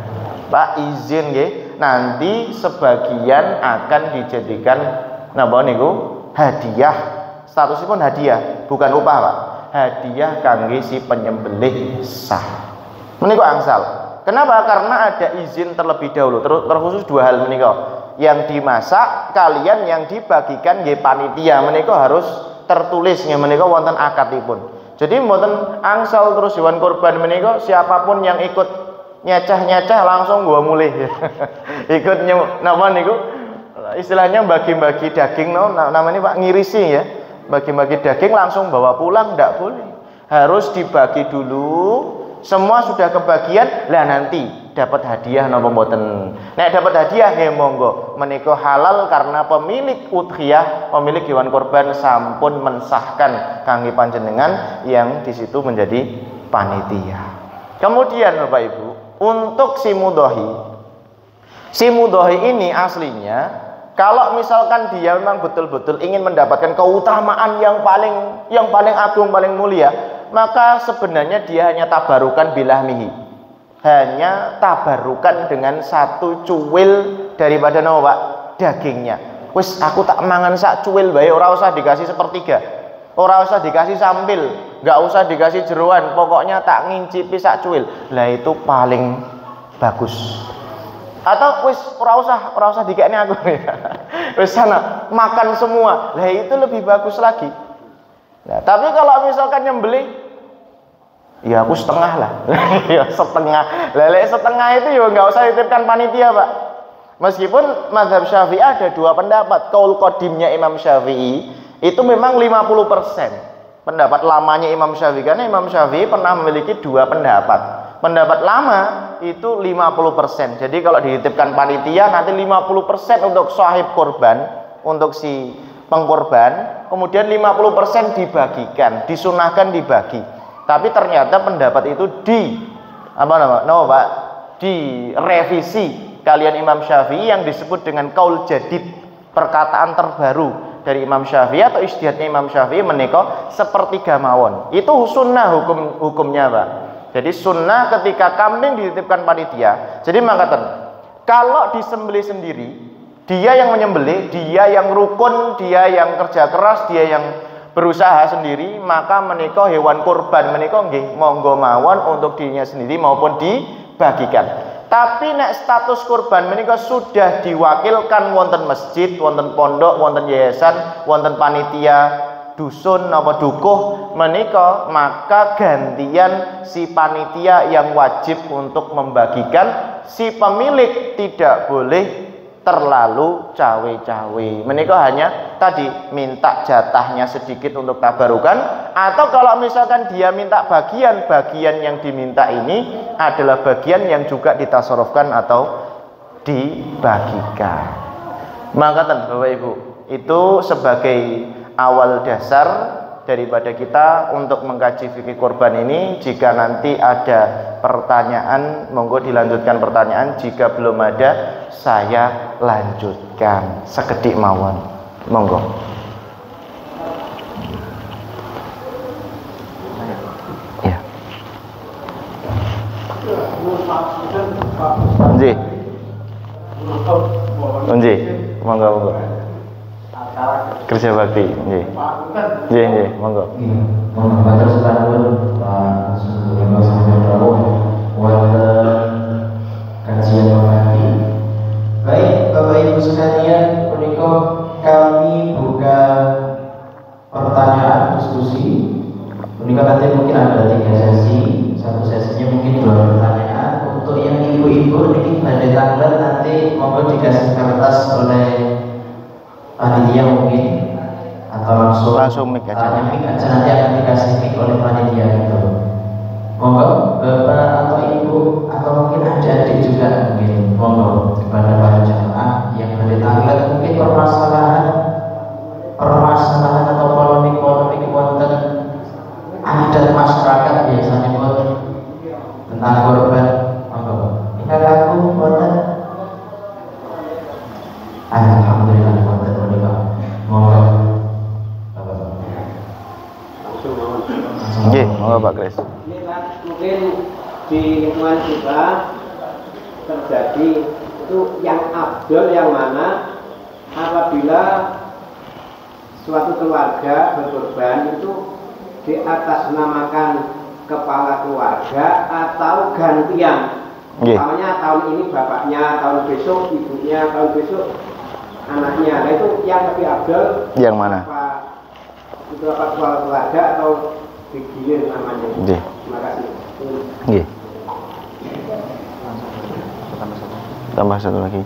Pak, izin nggih. Nanti sebagian akan dijadikan napa niku? Hadiah. Statusipun hadiah, bukan upah, Pak. Hadiah kangge si penyembelih sah. Menika angsal. Kenapa? Karena ada izin terlebih dahulu. Terkhusus dua hal menika. Yang dimasak kalian, yang dibagikan nggih panitia. Menika harus tertulis nggih menika wonten akadipun. Jadi mboten angsal terus hewan kurban menika siapapun yang ikut nyecah-nyecah langsung gua mulih. Ikut napa niku? Istilahnya bagi-bagi daging namanya Pak, ngirisi ya. Bagi-bagi daging langsung bawa pulang ndak boleh. Harus dibagi dulu. Semua sudah kebagian, lah nanti dapat hadiah napa mboten. Nek dapat hadiah nggih monggo. Menika halal karena pemilik udhiyah, pemilik hewan kurban sampun mensahkan kangge panjenengan yang di situ menjadi panitia. Kemudian Bapak Ibu, untuk si mudhahi ini aslinya kalau misalkan dia memang betul-betul ingin mendapatkan keutamaan yang paling agung, paling mulia, maka sebenarnya dia hanya tabarukan bilahmihi, hanya tabarukan dengan satu cuwil daripada napa Pak? Dagingnya. Wis aku tak mangan sak cuwil bae, ora usah dikasih sepertiga, ora usah dikasih sampil, nggak usah dikasih jeroan, pokoknya tak ngincipi sak cuwil. Lah itu paling bagus. Atau wis ora usah dikekne aku. Wis sana makan semua. Lah itu lebih bagus lagi. Nah, tapi kalau misalkan nyembelih, ya aku setengah lah. Ya setengah. Lele setengah itu ya nggak usah dititipkan panitia, Pak. Meskipun mazhab Syafi'i ada dua pendapat. Qaul qadimnya Imam Syafi'i itu memang 50%. Pendapat lamanya Imam Syafi'i, karena Imam Syafi'i pernah memiliki dua pendapat. Pendapat lama itu 50%. Jadi kalau dititipkan panitia nanti 50% untuk sahib korban, untuk si pengkorban, kemudian 50% dibagikan, disunahkan dibagi. Tapi ternyata pendapat itu direvisi kalian Imam Syafi'i yang disebut dengan kaul jadid, perkataan terbaru dari Imam Syafi'i atau ijtihadnya Imam Syafi'i menika sepertiga mawon. Itu sunnah hukumnya, Pak. Jadi sunnah ketika kambing dititipkan panitia. Jadi mangkaten, kalau disembelih sendiri, dia yang menyembelih, dia yang rukun, dia yang kerja keras, dia yang berusaha sendiri, maka menika hewan kurban menika nggih monggo mawon untuk dirinya sendiri maupun dibagikan. Tapi nek status kurban menika sudah diwakilkan wonten masjid, wonten pondok, wonten yayasan, wonten panitia dusun apa dukuh menika, maka gantian si panitia yang wajib untuk membagikan. Si pemilik tidak boleh terlalu cawe-cawe. Menika hanya tadi minta jatahnya sedikit untuk tabarukan, atau kalau misalkan dia minta bagian yang diminta ini adalah bagian yang juga ditasarufkan atau dibagikan. Maka Bapak Ibu, itu sebagai awal dasar daripada kita untuk mengkaji fikih kurban ini. Jika nanti ada pertanyaan, monggo dilanjutkan pertanyaan. Jika belum ada, saya lanjutkan sekedik mawon. Monggo. Ya. Nggih. Nggih. Monggo. Kerja bakti, nggih. Nggih, monggo. Matur suwun Pak kajian pagi. Baik, Bapak Ibu sekalian, menika kami buka pertanyaan diskusi. Menika nanti mungkin ada 3 sesi. Satu sesinya mungkin 2 pertanyaan. Untuk yang ibu-ibu ini pada tanggal nanti monggo dikasih kertas oleh panitia mungkin, atau langsung mic aja. Mic aja nanti akan dikasih mic oleh panitia itu. Monggo bapak atau ibu atau mungkin adik-adik juga mungkin, monggo kepada para jamaah yang dari tanggal mungkin permasalahan atau polemik wonten adat masyarakat biasanya wonten tentang korban. Monggo kita laku wonten. Alhamdulillah wonten menika. Monggo. Pak Kris. Ini kan mungkin di lingkungan kita terjadi itu yang afdol yang mana apabila suatu keluarga berkorban itu diatasnamakan kepala keluarga atau gantian. Umpamanya tahun ini bapaknya, tahun besok ibunya, tahun besok anaknya. Nah itu yang lebih afdol yang mana? Itu apa kepala keluarga atau digilir namanya? Terima kasih. Tambah satu lagi.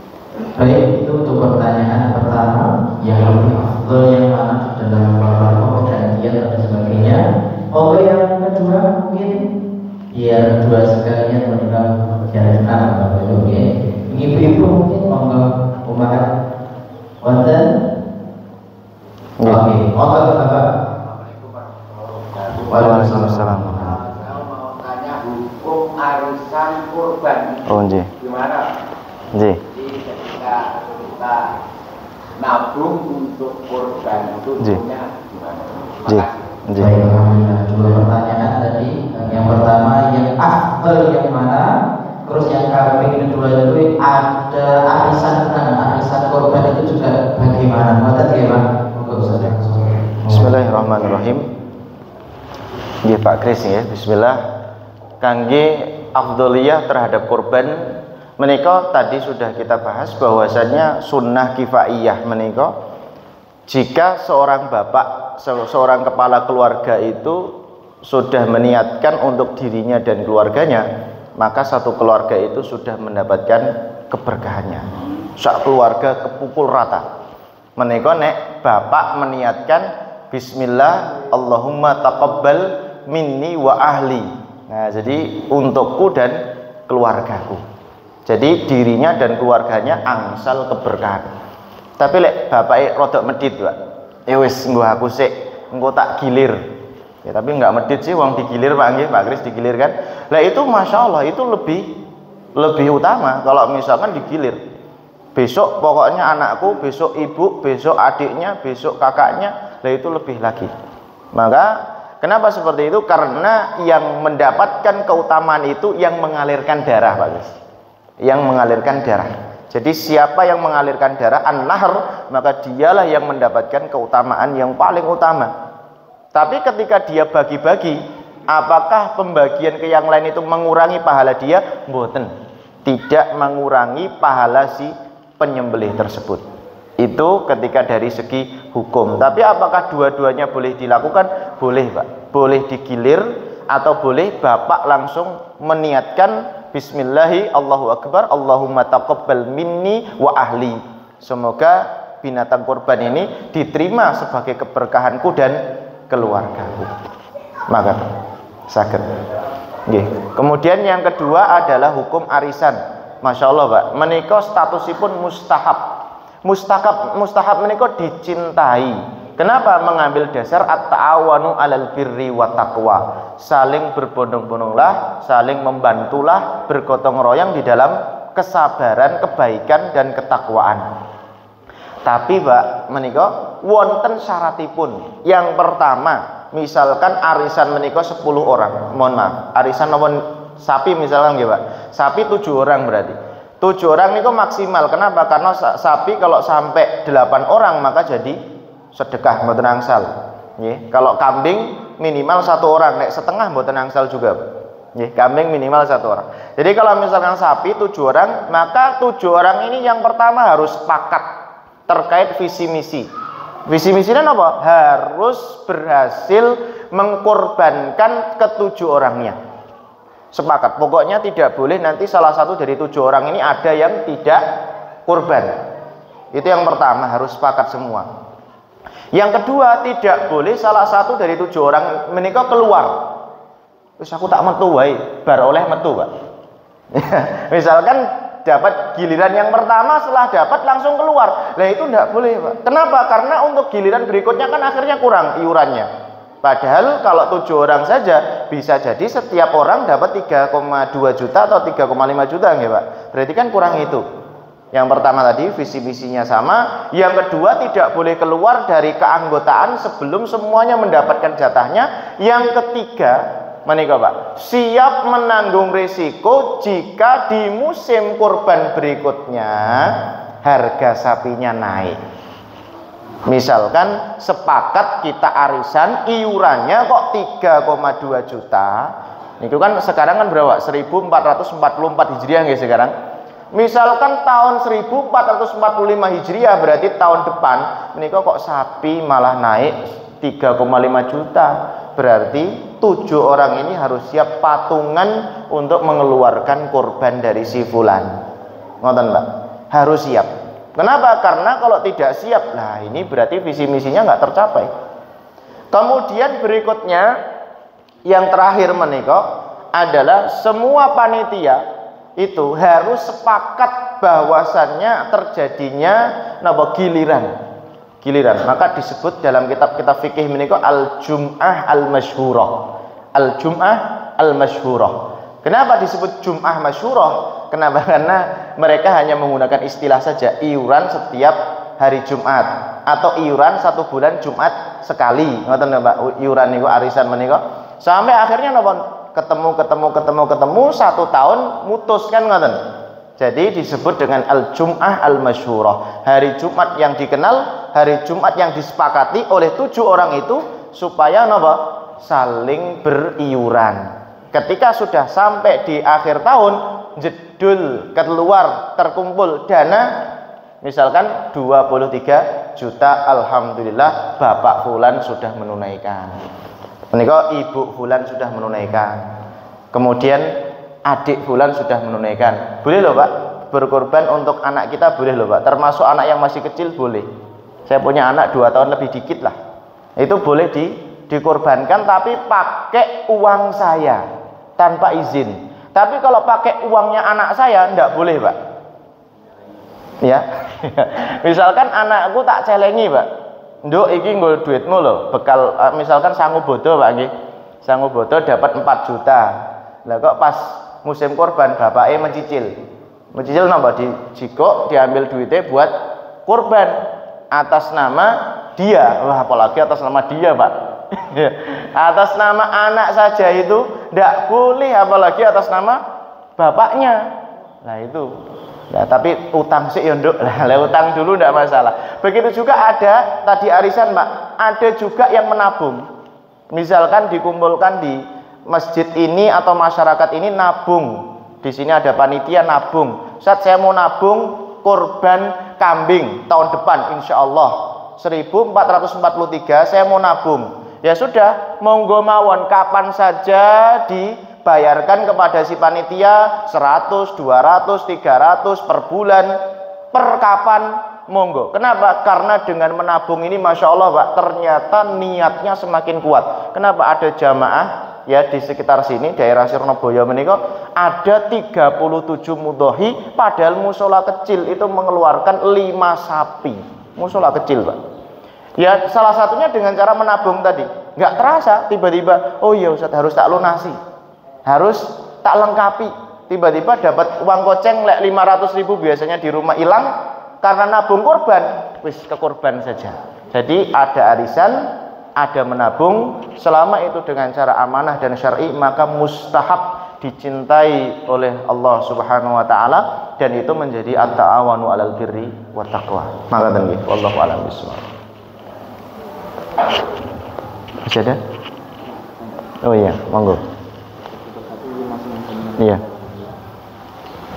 Baik, itu untuk pertanyaan pertama yang lebih afdol yang mana dalam beberapa gantian dan sebagainya. Oke, yang kedua mungkin biar dua sekalian mendengar jalan oke. Ibu-ibu mungkin monggo umahan wonten. Oke, Bapak. Waalaikumsalam. Saya mau tanya hukum arisan kurban. Oh, nggih. Gimana? Nggih. Jadi ketika kita nabung untuk kurban itu hukumnya gimana? Baik, alhamdulillah. Dua pertanyaan tadi. Yang pertama yang afdal yang mana? Terus yang kedua itu ada arisan korban itu juga bagaimana? Bismillahirrahmanirrahim. Nggih Pak Kris ya. Bismillah. Kangge afdholiyah terhadap korban menika tadi sudah kita bahas bahwasanya sunnah kifaiyah menika jika seorang bapak, seorang kepala keluarga itu sudah meniatkan untuk dirinya dan keluarganya, maka satu keluarga itu sudah mendapatkan keberkahannya. Sak keluarga kepukul rata. Menika nek bapak meniatkan bismillah Allahumma taqabbal minni wa ahli. Nah, jadi untukku dan keluargaku. Jadi dirinya dan keluarganya angsal keberkahan. Tapi lek bapake rodok medit, Pak. Wis nggo aku sik, engko tak gilir. Ya tapi enggak medit sih wong digilir Pak nggih, Pak Kris digilir kan. Lah itu Masya Allah itu lebih utama kalau misalkan digilir. Besok pokoknya anakku, besok ibu, besok adiknya, besok kakaknya, lah itu lebih lagi. Maka kenapa seperti itu? Karena yang mendapatkan keutamaan itu yang mengalirkan darah, Pak Kris. Yang mengalirkan darah. Jadi siapa yang mengalirkan darah an-nahr, maka dialah yang mendapatkan keutamaan yang paling utama. Tapi ketika dia bagi-bagi, apakah pembagian ke yang lain itu mengurangi pahala dia? Mboten. Tidak mengurangi pahala si penyembelih tersebut. Itu ketika dari segi hukum. Tapi apakah dua-duanya boleh dilakukan? Boleh, Pak. Boleh digilir atau boleh bapak langsung meniatkan bismillahi Allahu Akbar Allahumma taqabbal minni wa ahli. Semoga binatang kurban ini diterima sebagai keberkahanku dan keluargaku. Maka saged. Nggih. Kemudian yang kedua adalah hukum arisan. Masya Allah, Pak. Menika statusipun mustahab. Mustahab menika dicintai. Kenapa? Mengambil dasar at-ta'awanu 'alal birri wa taqwa. Saling berbondong-bondonglah, saling membantulah, bergotong royong di dalam kesabaran, kebaikan dan ketakwaan. Tapi Pak, menika wonten syaratipun. Yang pertama, misalkan arisan menika 10 orang. Mohon maaf, arisan napa sapi misalkan nggih, Pak. Sapi 7 orang berarti. 7 orang niku maksimal. Kenapa? Karena sapi kalau sampai 8 orang maka jadi sedekah mboten angsal. Nggih, kalau kambing minimal 1 orang, nek setengah mboten angsal juga. Nggih, kambing minimal 1 orang. Jadi kalau misalkan sapi 7 orang, maka 7 orang ini yang pertama harus sepakat terkait visi misi. Visi misinya apa? Harus berhasil mengkorbankan ke-7 orangnya. Sepakat. Pokoknya tidak boleh nanti salah satu dari 7 orang ini ada yang tidak kurban. Itu yang pertama, harus sepakat semua. Yang kedua, tidak boleh salah satu dari 7 orang menikah keluar. Terus aku tak metu wae, bar oleh metu, Pak. Misalkan dapat giliran yang pertama, setelah dapat langsung keluar. Lah itu tidak boleh, Pak. Kenapa? Karena untuk giliran berikutnya kan akhirnya kurang iurannya. Padahal kalau 7 orang saja bisa jadi setiap orang dapat 3,2 juta atau 3,5 juta nggih, Pak. Berarti kan kurang itu. Yang pertama tadi visi misinya sama, yang kedua tidak boleh keluar dari keanggotaan sebelum semuanya mendapatkan jatahnya. Yang ketiga menika Pak, siap menanggung risiko jika di musim kurban berikutnya harga sapinya naik. Misalkan sepakat kita arisan iurannya kok 3,2 juta. Itu kan sekarang kan berapa? 1444 Hijriah nggih sekarang. Misalkan tahun 1445 Hijriah berarti tahun depan menika kok sapi malah naik 3,5 juta. Berarti 7 orang ini harus siap patungan untuk mengeluarkan kurban dari si fulan. Ngoten Pak? Harus siap. Kenapa? Karena kalau tidak siap, nah ini berarti visi misinya nggak tercapai. Kemudian berikutnya yang terakhir menika adalah semua panitia itu harus sepakat bahwasannya terjadinya napa giliran. Maka disebut dalam kitab-kitab fikih menika al-jum'ah al-masyhurah. Al-jum'ah al-masyhurah. Kenapa disebut Jum'ah Masyhurah? Kenapa? Karena mereka hanya menggunakan istilah saja, iuran setiap hari Jumat atau iuran 1 bulan Jumat sekali. Ngoten Pak, iuran niku arisan menika. Sampai akhirnya napa? Ketemu 1 tahun mutus kan ngoten. Jadi disebut dengan Al-Jum'ah Al-Masyhurah. Hari Jumat yang dikenal, hari Jumat yang disepakati oleh 7 orang itu supaya napa? Saling beriuran. Ketika sudah sampai di akhir tahun, jedul keluar terkumpul dana misalkan 23 juta, alhamdulillah Bapak fulan sudah menunaikan. Menika Ibu fulan sudah menunaikan. Kemudian adik fulan sudah menunaikan. Boleh loh Pak, berkorban untuk anak kita boleh loh Pak. Termasuk anak yang masih kecil boleh. Saya punya anak 2 tahun lebih dikit lah. Itu boleh dikorbankan tapi pakai uang saya. Tanpa izin. Tapi kalau pakai uangnya anak saya enggak boleh Pak. Ya. Misalkan anakku tak celengi Pak. Nduk iki nggo duitmu lho, bekal misalkan sangu bodo Pak nggih. Sangu bodo dapat 4 juta. Lah kok pas musim kurban bapaknya mencicil. Mencicil napa dijikok diambil duitnya buat kurban atas nama dia. Wah, apalagi atas nama dia Pak. Atas nama anak saja itu tidak boleh, apalagi atas nama bapaknya. Nah itu. Nah, tapi utang sih ya nduk. Lah utang dulu tidak masalah. Begitu juga ada tadi arisan Pak, ada juga yang menabung. Misalkan dikumpulkan di masjid ini atau masyarakat ini nabung. Di sini ada panitia nabung. Saat saya mau nabung kurban kambing tahun depan insya Allah 1443 saya mau nabung. Ya sudah, monggo mawon kapan saja dibayarkan kepada si panitia 100, 200, 300 per bulan, per kapan monggo. Kenapa? Karena dengan menabung ini Masya Allah Pak, ternyata niatnya semakin kuat. Kenapa? Ada jamaah ya di sekitar sini, daerah Sirnoboyo menika ada 37 mudhohi, padahal musola kecil itu mengeluarkan 5 sapi. Musola kecil Pak. Ya salah satunya dengan cara menabung tadi. Nggak terasa tiba-tiba, oh iya Ustaz harus tak lunasi, harus tak lengkapi. Tiba-tiba dapat uang goceng 500.000 biasanya di rumah hilang karena nabung kurban. Wis ke kurban saja. Jadi ada arisan, ada menabung, selama itu dengan cara amanah dan syar'i maka mustahab dicintai oleh Allah Subhanahu wa taala dan itu menjadi at-ta'awanu 'alal birri wat taqwa. Maka nggih, wallahu a'lam bishawab. Masih ada? Oh iya, monggo. Iya.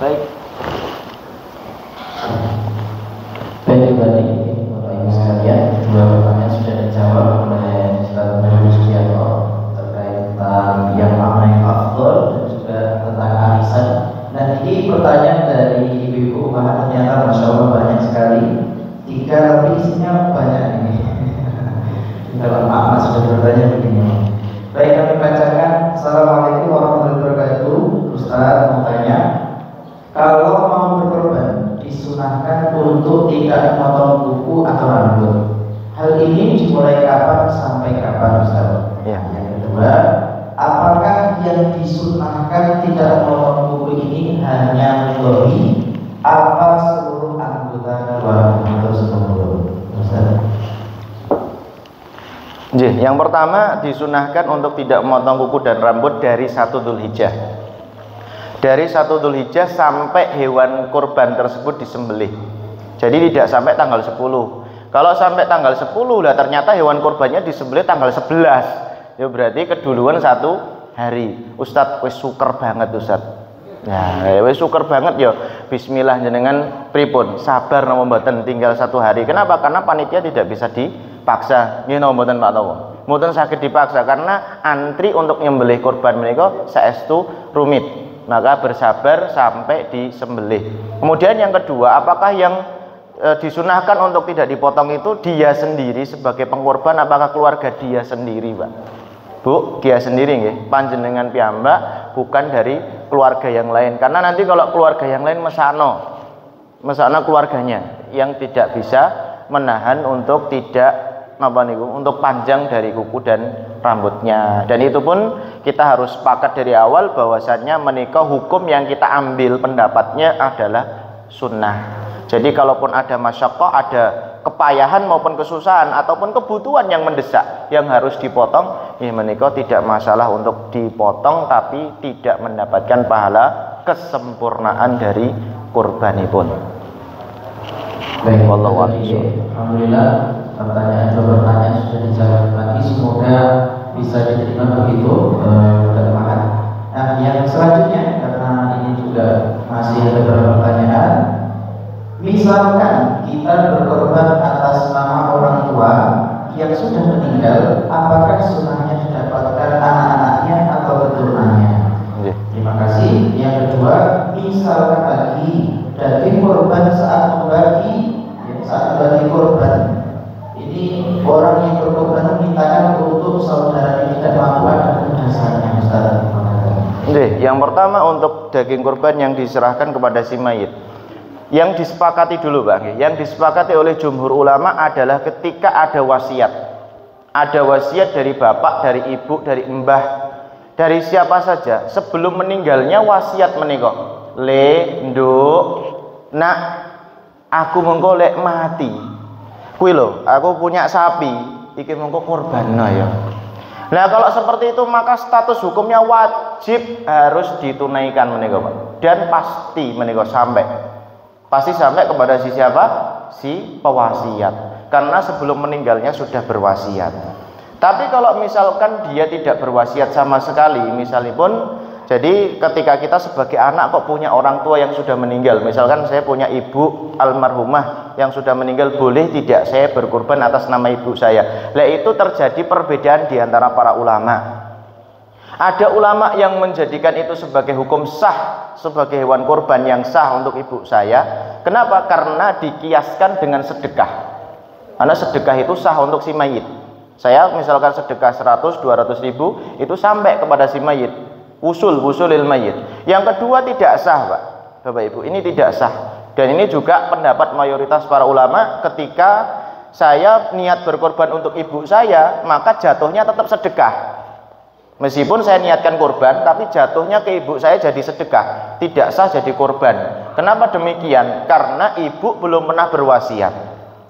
Baik. Baik tadi Bapak Ibu sekalian, 2 pertanyaan sudah dijawab oleh Ustaz Muhammad Sugiarto terkait tentang yang makna yang afdol dan juga tentang arisan. Dan ini pertanyaan dari Ibu ternyata Masya Allah banyak sekali. 3 tapi isinya banyak ini. Dalam makna sudah bertanya begini. Baik, kami bacakan. Assalamualaikum warahmatullahi wabarakatuh. Ustaz mau tanya, kalau mau berkorban disunahkan untuk tidak memotong kuku atau rambut. Hal ini dimulai kapan sampai kapan Ustaz? Ya. Yang kedua, apakah yang disunahkan tidak memotong kuku ini hanya mudhohi apa seluruh anggota keluarga tersebut? Ustaz. Yang pertama disunahkan untuk tidak memotong kuku dan rambut dari 1 Dzulhijjah. Dari 1 Dzulhijjah sampai hewan kurban tersebut disembelih. Jadi tidak sampai tanggal 10. Kalau sampai tanggal 10 lah ternyata hewan kurbannya disembelih tanggal 11. Ya berarti keduluan 1 hari. Ustadz wis suker banget Ustadz. Nah, wis syukur banget ya. Bismillah jenengan pripun? Sabar napa mboten tinggal 1 hari. Kenapa? Karena panitia tidak bisa dipaksa. Nggih napa mboten Pak Tawo? Mboten saged dipaksa karena antri untuk nyembelih kurban menika saestu rumit. Maka bersabar sampai disembelih. Kemudian yang kedua, apakah yang disunahkan untuk tidak dipotong itu dia sendiri sebagai pengkorban, apakah keluarga dia sendiri, Pak? Bu, dia sendiri nggih, panjenengan piyambak, bukan dari keluarga yang lain. Karena nanti kalau keluarga yang lain mesakno keluarganya yang tidak bisa menahan untuk tidak untuk panjang dari kuku dan rambutnya. Dan itu pun kita harus sepakat dari awal bahwasannya menikah hukum yang kita ambil pendapatnya adalah sunnah. Jadi kalaupun ada masyaqqah, ada kepayahan maupun kesusahan ataupun kebutuhan yang mendesak yang harus dipotong, ya menikah tidak masalah untuk dipotong, tapi tidak mendapatkan pahala kesempurnaan dari kurbanipun. Baik, alhamdulillah pertanyaan sudah dijawab lagi, semoga bisa diterima begitu bermanfaat. Nah, yang selanjutnya karena ini juga masih ada beberapa pertanyaan. Misalkan kita berkorban atas nama orang tua yang sudah meninggal, apakah sunnahnya didapatkan anak-anaknya atau keturunannya? Terima kasih. Yang kedua, misalkan lagi daging korban saat membagi korban, ini orang yang berkorban memintakan untuk saudara yang tidak mampu, ada dasarnya, Ustaz. Yang pertama untuk daging korban yang diserahkan kepada si mayit. Yang disepakati dulu Bang, yang disepakati oleh jumhur ulama adalah ketika ada wasiat. Ada wasiat dari bapak, dari ibu, dari mbah, dari siapa saja sebelum meninggalnya wasiat menika. Nduk, nak, aku mengko lek mati. Kuwi lho, aku punya sapi, iki mengko korbanno ya. Nah, kalau seperti itu maka status hukumnya wajib harus ditunaikan menika, Pak. Dan pasti menika pasti sampai kepada si siapa? Si pewasiat. Karena sebelum meninggalnya sudah berwasiat. Tapi kalau misalkan dia tidak berwasiat sama sekali, misalipun, jadi ketika kita sebagai anak kok punya orang tua yang sudah meninggal, misalkan saya punya ibu almarhumah yang sudah meninggal, boleh tidak saya berkorban atas nama ibu saya? Lah itu terjadi perbedaan di antara para ulama. Ada ulama yang menjadikan itu sebagai hukum sah, sebagai hewan korban yang sah untuk ibu saya. Kenapa? Karena dikiaskan dengan sedekah. Karena sedekah itu sah untuk si mayit. Saya misalkan sedekah 100-200 ribu, itu sampai kepada si mayit. Wusulil mayit. Yang kedua tidak sah, Pak. Bapak Ibu, ini tidak sah. Dan ini juga pendapat mayoritas para ulama, ketika saya niat berkorban untuk ibu saya, maka jatuhnya tetap sedekah. Meskipun saya niatkan korban, tapi jatuhnya ke ibu saya jadi sedekah, tidak sah jadi korban. Kenapa demikian? Karena ibu belum pernah berwasiat.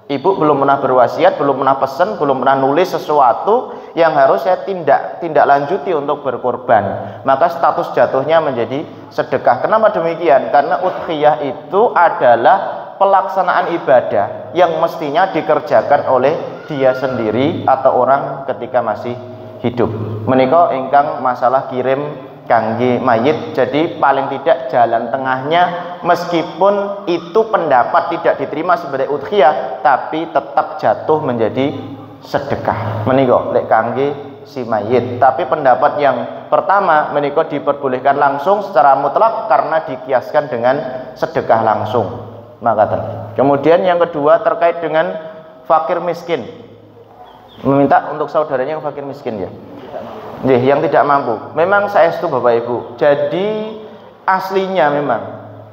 Ibu belum pernah berwasiat, belum pernah pesan, belum pernah nulis sesuatu yang harus saya tindak lanjuti untuk berkorban. Maka status jatuhnya menjadi sedekah. Kenapa demikian? Karena udhiyah itu adalah pelaksanaan ibadah yang mestinya dikerjakan oleh dia sendiri atau orang ketika masih hidup. Menika ingkang masalah kirim kangge mayit. Jadi paling tidak jalan tengahnya, meskipun itu pendapat tidak diterima sebagai udhiyah, tapi tetap jatuh menjadi sedekah. Menika lek kangge si mayit. Tapi pendapat yang pertama menika diperbolehkan langsung secara mutlak karena dikiaskan dengan sedekah langsung. Maka kemudian yang kedua terkait dengan fakir miskin. Meminta untuk saudaranya yang fakir miskin ya. Yang tidak mampu. Memang saestu Bapak Ibu. Jadi aslinya memang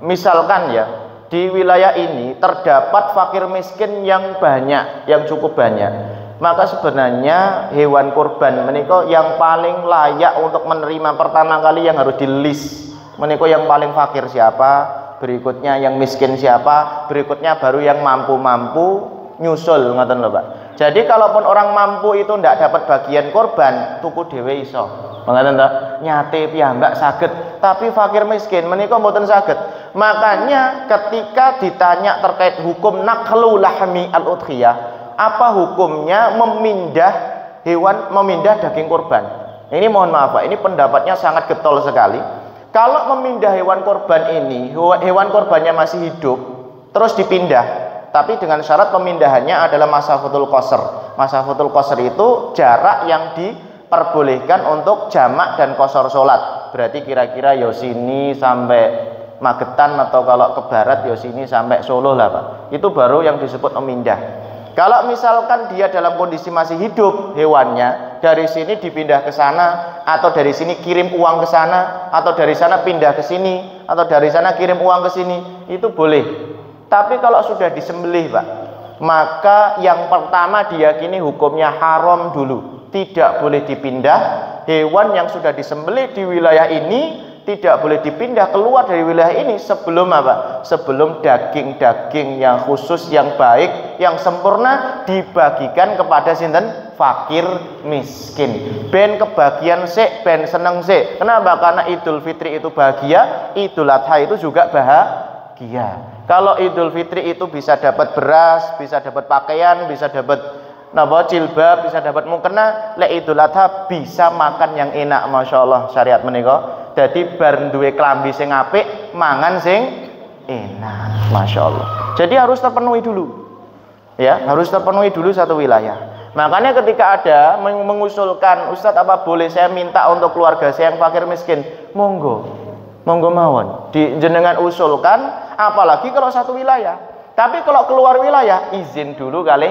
misalkan ya di wilayah ini terdapat fakir miskin yang banyak, yang cukup banyak. Maka sebenarnya hewan kurban menika yang paling layak untuk menerima pertama kali yang harus di-list. Menika yang paling fakir siapa, berikutnya yang miskin siapa, berikutnya baru yang mampu-mampu, nyusul ngoten lho Pak. Jadi kalaupun orang mampu itu ndak dapat bagian korban, tuku dhewe iso. Ngoten to? Nyate piyambak saged, tapi fakir miskin menika mboten saged. Makanya ketika ditanya terkait hukum naqlu lahmi al-udhiyah, apa hukumnya memindah hewan, memindah daging korban? Ini mohon maaf Pak, ini pendapatnya sangat getol sekali. Kalau memindah hewan korban ini, hewan korbannya masih hidup, terus dipindah, tapi dengan syarat pemindahannya adalah masafatul qasr. Masafatul qasr itu jarak yang diperbolehkan untuk jamak dan qasar sholat. Berarti kira-kira yo sini sampai Magetan, atau kalau ke barat yo sini sampai Solo lah Pak. Itu baru yang disebut memindah. Kalau misalkan dia dalam kondisi masih hidup hewannya, dari sini dipindah ke sana, atau dari sini kirim uang ke sana, atau dari sana pindah ke sini, atau dari sana kirim uang ke sini, itu boleh. Tapi kalau sudah disembelih Pak, maka yang pertama diyakini hukumnya haram dulu, tidak boleh dipindah. Hewan yang sudah disembelih di wilayah ini tidak boleh dipindah keluar dari wilayah ini sebelum apa? Sebelum daging-daging yang khusus, yang baik, yang sempurna dibagikan kepada sinten? Fakir miskin. Ben kebagian sik, ben seneng sik. Kenapa? Karena Idul Fitri itu bahagia, Idul Adha itu juga bahagia. Kalau Idul Fitri itu bisa dapat beras, bisa dapat pakaian, bisa dapat jilbab, bisa dapat mukena. Lek Idul Adha bisa makan yang enak, masya Allah syariat menika. Jadi bar duwe klambi sing apik, mangan sing enak, masya Allah. Jadi harus terpenuhi dulu, ya, harus terpenuhi dulu satu wilayah. Makanya ketika ada mengusulkan, Ustadz apa boleh saya minta untuk keluarga saya yang fakir miskin, monggo mawon, jenengan usulkan, apalagi kalau satu wilayah. Tapi kalau keluar wilayah, izin dulu kali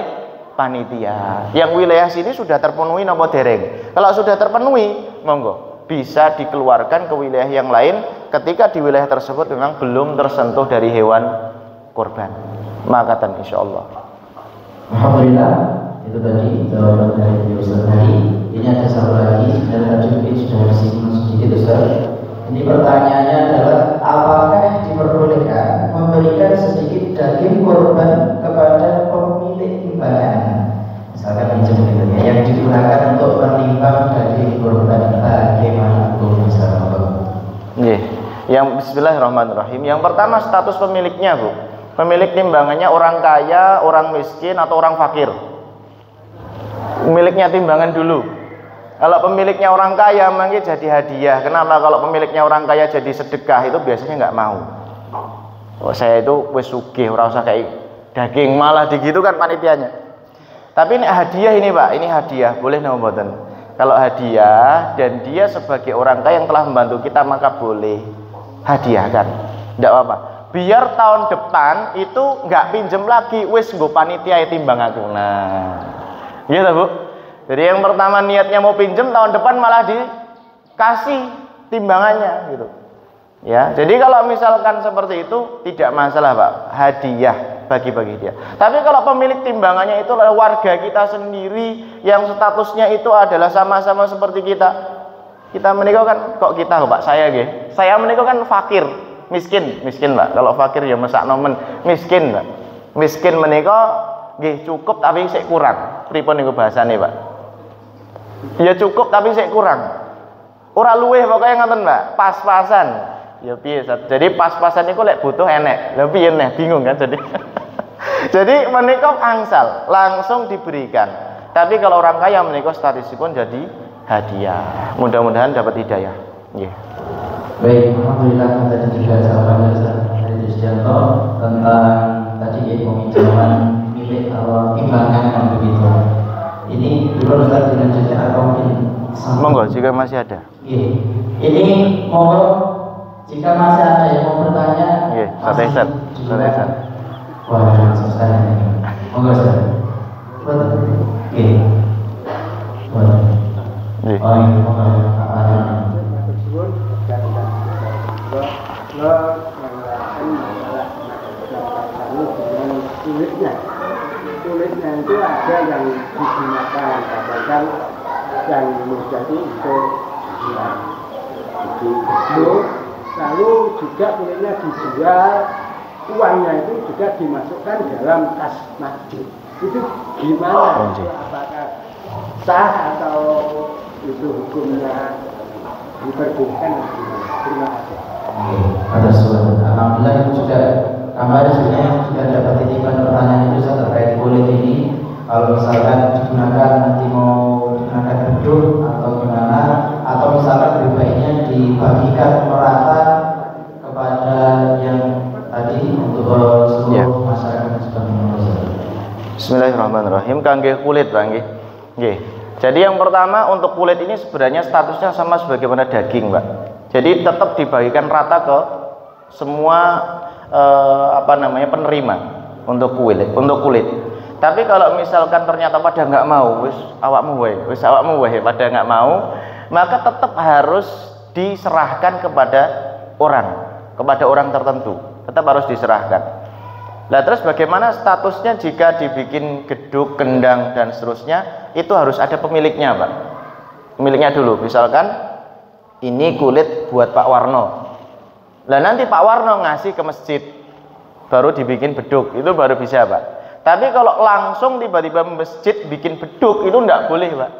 panitia. Yang wilayah sini sudah terpenuhi napa dereng? Kalau sudah terpenuhi, monggo bisa dikeluarkan ke wilayah yang lain ketika di wilayah tersebut memang belum tersentuh dari hewan korban. Makatan insyaallah. Alhamdulillah, itu tadi jawaban dari Ustaz tadi. Ini ada satu lagi, dan tadi mungkin sudah disinggung sedikit Ustaz. Ini pertanyaannya adalah, apakah diperbolehkan memberikan sedikit daging korban kepada pemilik timbangan? Misalkan pinjam gitu ya, yang digunakan untuk menimbang daging korban, bagaimana hukumnya misalkan? Yang Bismillahirrahmanirrahim. Yang pertama status pemiliknya Bu. Pemilik timbangannya orang kaya, orang miskin, atau orang fakir. Pemiliknya timbangan dulu. Kalau pemiliknya orang kaya, mungkin jadi hadiah. Kenapa? Kalau pemiliknya orang kaya jadi sedekah, itu biasanya nggak mau. Oh, saya itu wis sugih, ora usah kayak daging, malah digitu kan panitianya. Tapi ini hadiah ini Pak, ini hadiah, boleh napa mboten? Kalau hadiah dan dia sebagai orang kaya yang telah membantu kita, maka boleh hadiahkan. Enggak apa-apa. Biar tahun depan itu nggak pinjem lagi, wis nggo panitia timbang aku. Nah, gitu Bu. Jadi yang pertama niatnya mau pinjem, tahun depan malah dikasih timbangannya gitu. Ya, jadi kalau misalkan seperti itu tidak masalah Pak, hadiah, bagi-bagi dia. Tapi kalau pemilik timbangannya itu adalah warga kita sendiri yang statusnya itu adalah sama-sama seperti kita menikah kan, kok kita Pak, saya nggih. Saya menikah kan fakir, miskin Pak. Kalau fakir ya mesak nomen, miskin Pak. Miskin menikah nggih cukup tapi sik kurang. Pripun niku bahasane Pak? Ya cukup tapi sik kurang. Ora luweh pokoknya ngoten Mbak, pas-pasan. Ya piye? Jadi pas-pasan niku lek butuh enek. Lha piye neh bingung kan jadi. Jadi menikah angsal, langsung diberikan. Tapi kalau orang kaya menikah statusipun jadi hadiah. Mudah-mudahan dapat hidayah. Nggih. Baik, alhamdulillah tadi juga jawabannya dari Sujanto tentang tadi peminjaman milik atau timbangan yang begitu. Ini dulu Ustaz dilanjutkan atau mungkin monggo jika masih ada. Iya. Ini monggo jika masih ada yang mau bertanya. Iya, santai. Wah, langsung saya. Monggo Ustaz. Iya. Oh, ini monggo. Kulitnya itu ada yang digunakan, katakan yang menjadi untuk lalu juga kulitnya dijual, uangnya itu juga dimasukkan dalam kas masjid. Itu gimana? Apakah sah atau itu hukumnya diperbolehkan? Terima kasih. Atas soal, alhamdulillah itu sudah kemarin sebenarnya sudah dapat titipan pertanyaan itu saya terkait kulit ini. Kalau misalkan digunakan nanti mau digunakan beduk atau gimana, atau misalkan lebih baiknya dibagikan merata kepada yang tadi untuk seluruh masyarakat yang sudah menonton. Bismillahirrahmanirrahim. Kangge kulit, Pak nggih. Jadi yang pertama untuk kulit ini sebenarnya statusnya sama sebagaimana daging, Pak. Jadi tetap dibagikan rata ke semua penerima untuk kulit. Tapi kalau misalkan ternyata pada nggak mau, wis awakmu wae pada nggak mau, maka tetap harus diserahkan kepada orang tertentu. Tetap harus diserahkan. Nah, terus bagaimana statusnya jika dibikin geduk, kendang dan seterusnya? Itu harus ada pemiliknya, Pak. Pemiliknya dulu. Misalkan ini kulit buat Pak Warno. Nah, nanti Pak Warno ngasih ke masjid, baru dibikin beduk. Itu baru bisa, Pak. Tapi kalau langsung tiba-tiba masjid bikin beduk, itu enggak boleh, Pak.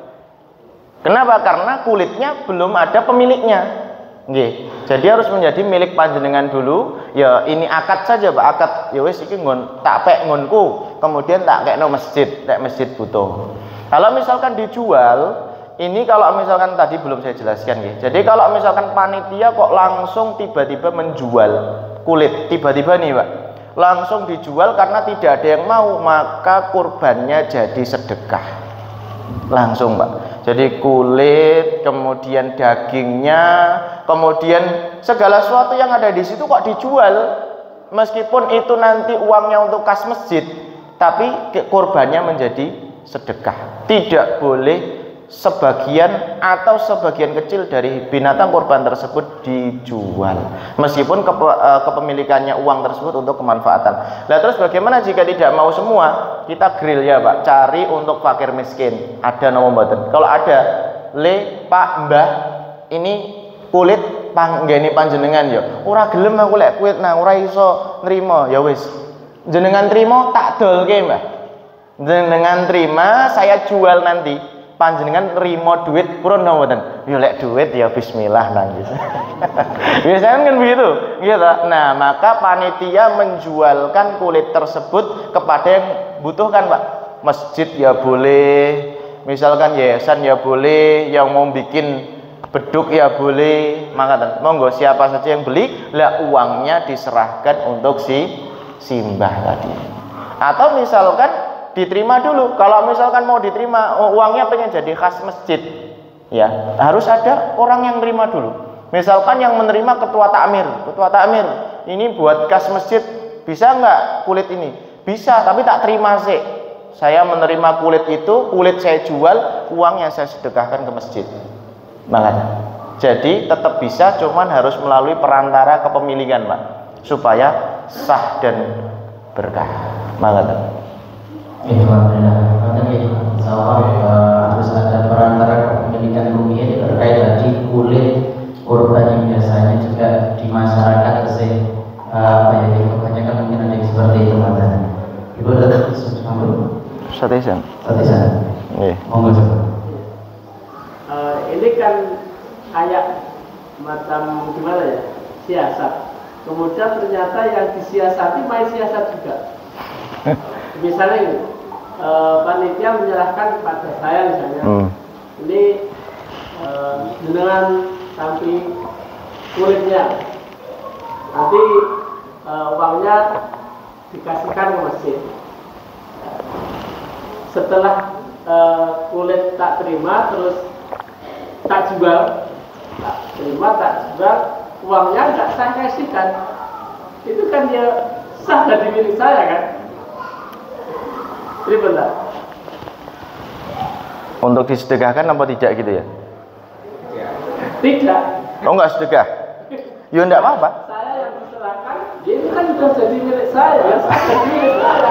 Kenapa? Karena kulitnya belum ada pemiliknya. Nggih. Jadi harus menjadi milik panjenengan dulu. Ya ini akad saja, Pak. Akad ya wis iki nggon tak pek ngonku, kemudian tak kekno masjid, nek masjid butuh. Kalau misalkan dijual, ini kalau misalkan tadi belum saya jelaskan nggih. Jadi kalau misalkan panitia kok langsung tiba-tiba menjual kulit, tiba-tiba nih, Pak, langsung dijual karena tidak ada yang mau, maka kurbannya jadi sedekah. Langsung, Pak. Jadi kulit, kemudian dagingnya, kemudian segala sesuatu yang ada di situ kok dijual, meskipun itu nanti uangnya untuk kas masjid, tapi kurbannya menjadi sedekah. Tidak boleh sebagian atau sebagian kecil dari binatang kurban tersebut dijual, meskipun kepemilikannya uang tersebut untuk kemanfaatan. Nah, terus bagaimana jika tidak mau semua? Kita grill ya, Pak, cari untuk fakir miskin. Ada nomor mboten? Kalau ada, Pak, Mbah, ini kulit panggeni panjenengan ya. Ora gelem aku lek kulit nang ora iso nrimo, ya wis. Jenengan trimo tak dolke, Mbah. Jenengan terima, saya jual nanti. Panjenengan nrimo duit purun napa mboten? Ya lek duit ya bismillah nangis. Biasanya kan begitu, gitu. Nah, maka panitia menjualkan kulit tersebut kepada yang butuhkan, Pak. Masjid ya boleh, misalkan yayasan ya boleh, yang mau bikin beduk ya boleh. Maka monggo siapa saja yang beli, lah uangnya diserahkan untuk si simbah tadi. Atau misalkan diterima dulu. Kalau misalkan mau diterima, uangnya pengen jadi khas masjid, ya harus ada orang yang terima dulu. Misalkan yang menerima ketua takmir, ini buat kas masjid, bisa nggak kulit ini? Bisa, tapi tak terima sih. Saya menerima kulit itu, kulit saya jual, uangnya saya sedekahkan ke masjid. Makanya, jadi tetap bisa, cuman harus melalui perantara kepemilikan, Pak, supaya sah dan berkah. Makanya. Harus ada perantara kepemilikan rumit terkait tadi kulit kurban yang biasanya juga di masyarakat kebanyakan mungkin ada yang seperti itu, Pak. Ibu ada Satisan. Monggo coba. Ini kan kayak macam gimana ya, siasat. Kemudian ternyata yang disiasati main siasat juga. Misalnya ini, panitia menyerahkan kepada saya misalnya, ini jenengan samping kulitnya, nanti uangnya dikasihkan ke masjid. Setelah kulit tak terima, terus tak jual, uangnya nggak saya kasihkan. Itu kan dia sah dari milik saya kan? Benar. Untuk disedekahkan apa tidak gitu ya? Tidak. Oh, enggak sedekah? Ya enggak apa-apa. Saya yang diserahkan, itu kan sudah jadi milik saya, ya sah dari milik saya.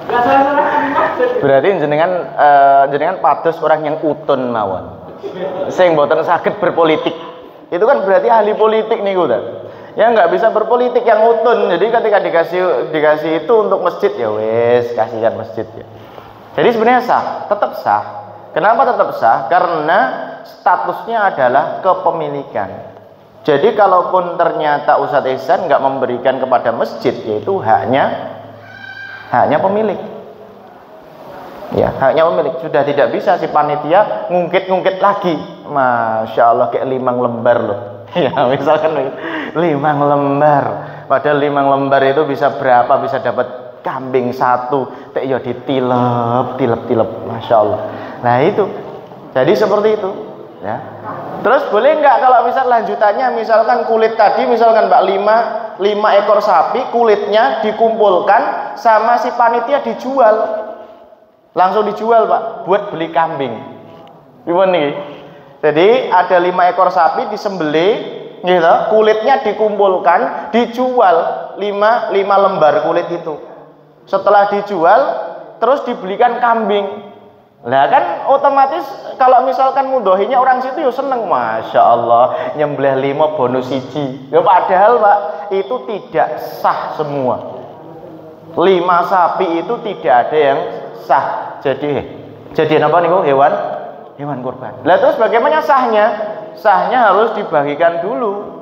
Enggak saya serahkan masjid. Berarti jenengan pados orang yang utun mawon. Sing mboten saged berpolitik. Itu kan berarti ahli politik niku ta. Ya nggak bisa berpolitik yang utun. Jadi ketika dikasih itu untuk masjid ya wes kasihkan masjid ya. Jadi sebenarnya sah, tetap sah. Kenapa tetap sah? Karena statusnya adalah kepemilikan. Jadi kalaupun ternyata Ustadz Ihsan nggak memberikan kepada masjid, yaitu haknya pemilik. Ya, haknya pemilik. Sudah tidak bisa si panitia ngungkit-ngungkit lagi. Masya Allah kayak 5 lembar loh. Ya misalkan 5 lembar. Padahal 5 lembar itu bisa berapa? Bisa dapat kambing 1. Tek ya ditilep. Masya Allah. Nah itu. Jadi seperti itu. Ya. Terus boleh nggak kalau misal lanjutannya misalkan kulit tadi misalkan Mbak 5 ekor sapi kulitnya dikumpulkan sama si panitia dijual. Langsung dijual Pak buat beli kambing. Gimana nih? Jadi ada 5 ekor sapi disembelih, gitu, kulitnya dikumpulkan, dijual 5 lembar kulit itu. Setelah dijual, terus dibelikan kambing. Lah kan otomatis kalau misalkan mudohinya orang situ ya seneng, masya Allah nyembelih 5 bonus 1. Ya padahal Pak itu tidak sah semua. 5 sapi itu tidak ada yang sah. Jadi apa nih hewan kurban. Lah terus bagaimana sahnya? Sahnya harus dibagikan dulu.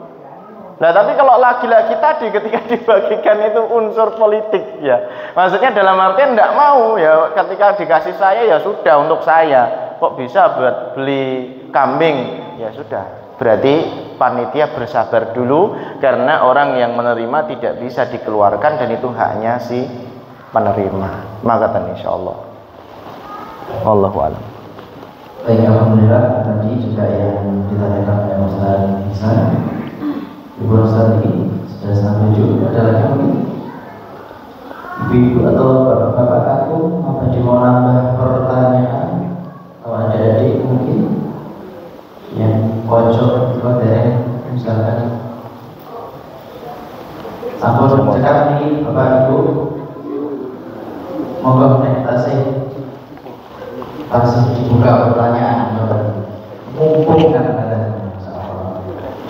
Nah tapi kalau lagi-lagi tadi ketika dibagikan itu unsur politik ya. Maksudnya dalam artian enggak mau ya, ketika dikasih saya ya sudah untuk saya. Kok bisa buat beli kambing? Ya sudah. Berarti panitia bersabar dulu karena orang yang menerima tidak bisa dikeluarkan dan itu haknya si penerima. Maka insyaallah. Wallahu a'lam. Baik, alhamdulillah tadi juga yang ditanyakan oleh Ustaz Ihsan. Ibu Ustaz ini sudah sampai juga. Ada lagi mungkin ibu atau bapak aku apa mau nambah pertanyaan? Kalau ada adik mungkin yang pojok itu ada misalkan. Sampun cekap nih bapak ibu. Monggo nek tasih dibuka pertanyaan mumpung kan ada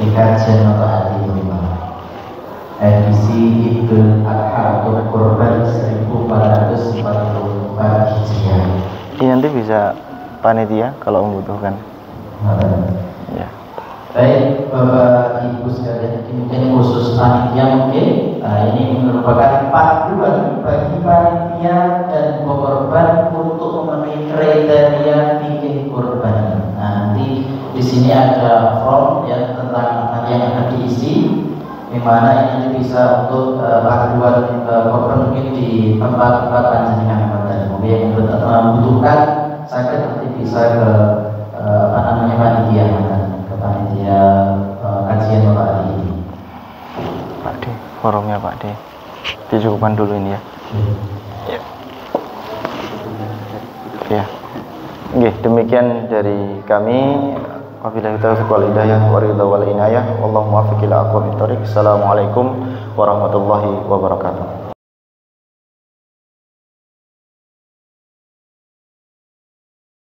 di kajian atau hati edisi Idul Adha atau Kurban 1444 Hijriah. Ini nanti bisa panitia kalau membutuhkan. Ya. Baik Bapak Ibu sekalian, mungkin khusus panitia mungkin ini merupakan panduan bagi panitia dan korban untuk memenuhi kriteria bikin kurban. Nanti di sini ada form ya tentang yang akan diisi, di mana ini bisa untuk panduan korban mungkin di tempat-tempat panjenengan dan mungkin yang membutuhkan sakit nanti bisa ke panitia panitia kajian Pak Adi ini. Pak D, forumnya Pak D. Dicukupkan dulu ini ya. Ya. Ya. Oke, demikian dari kami. Wabillahi taufiq wal hidayah wa ridha wal inayah. Wallahu muwaffiq ila aqwamit thoriq. Assalamualaikum warahmatullahi wabarakatuh.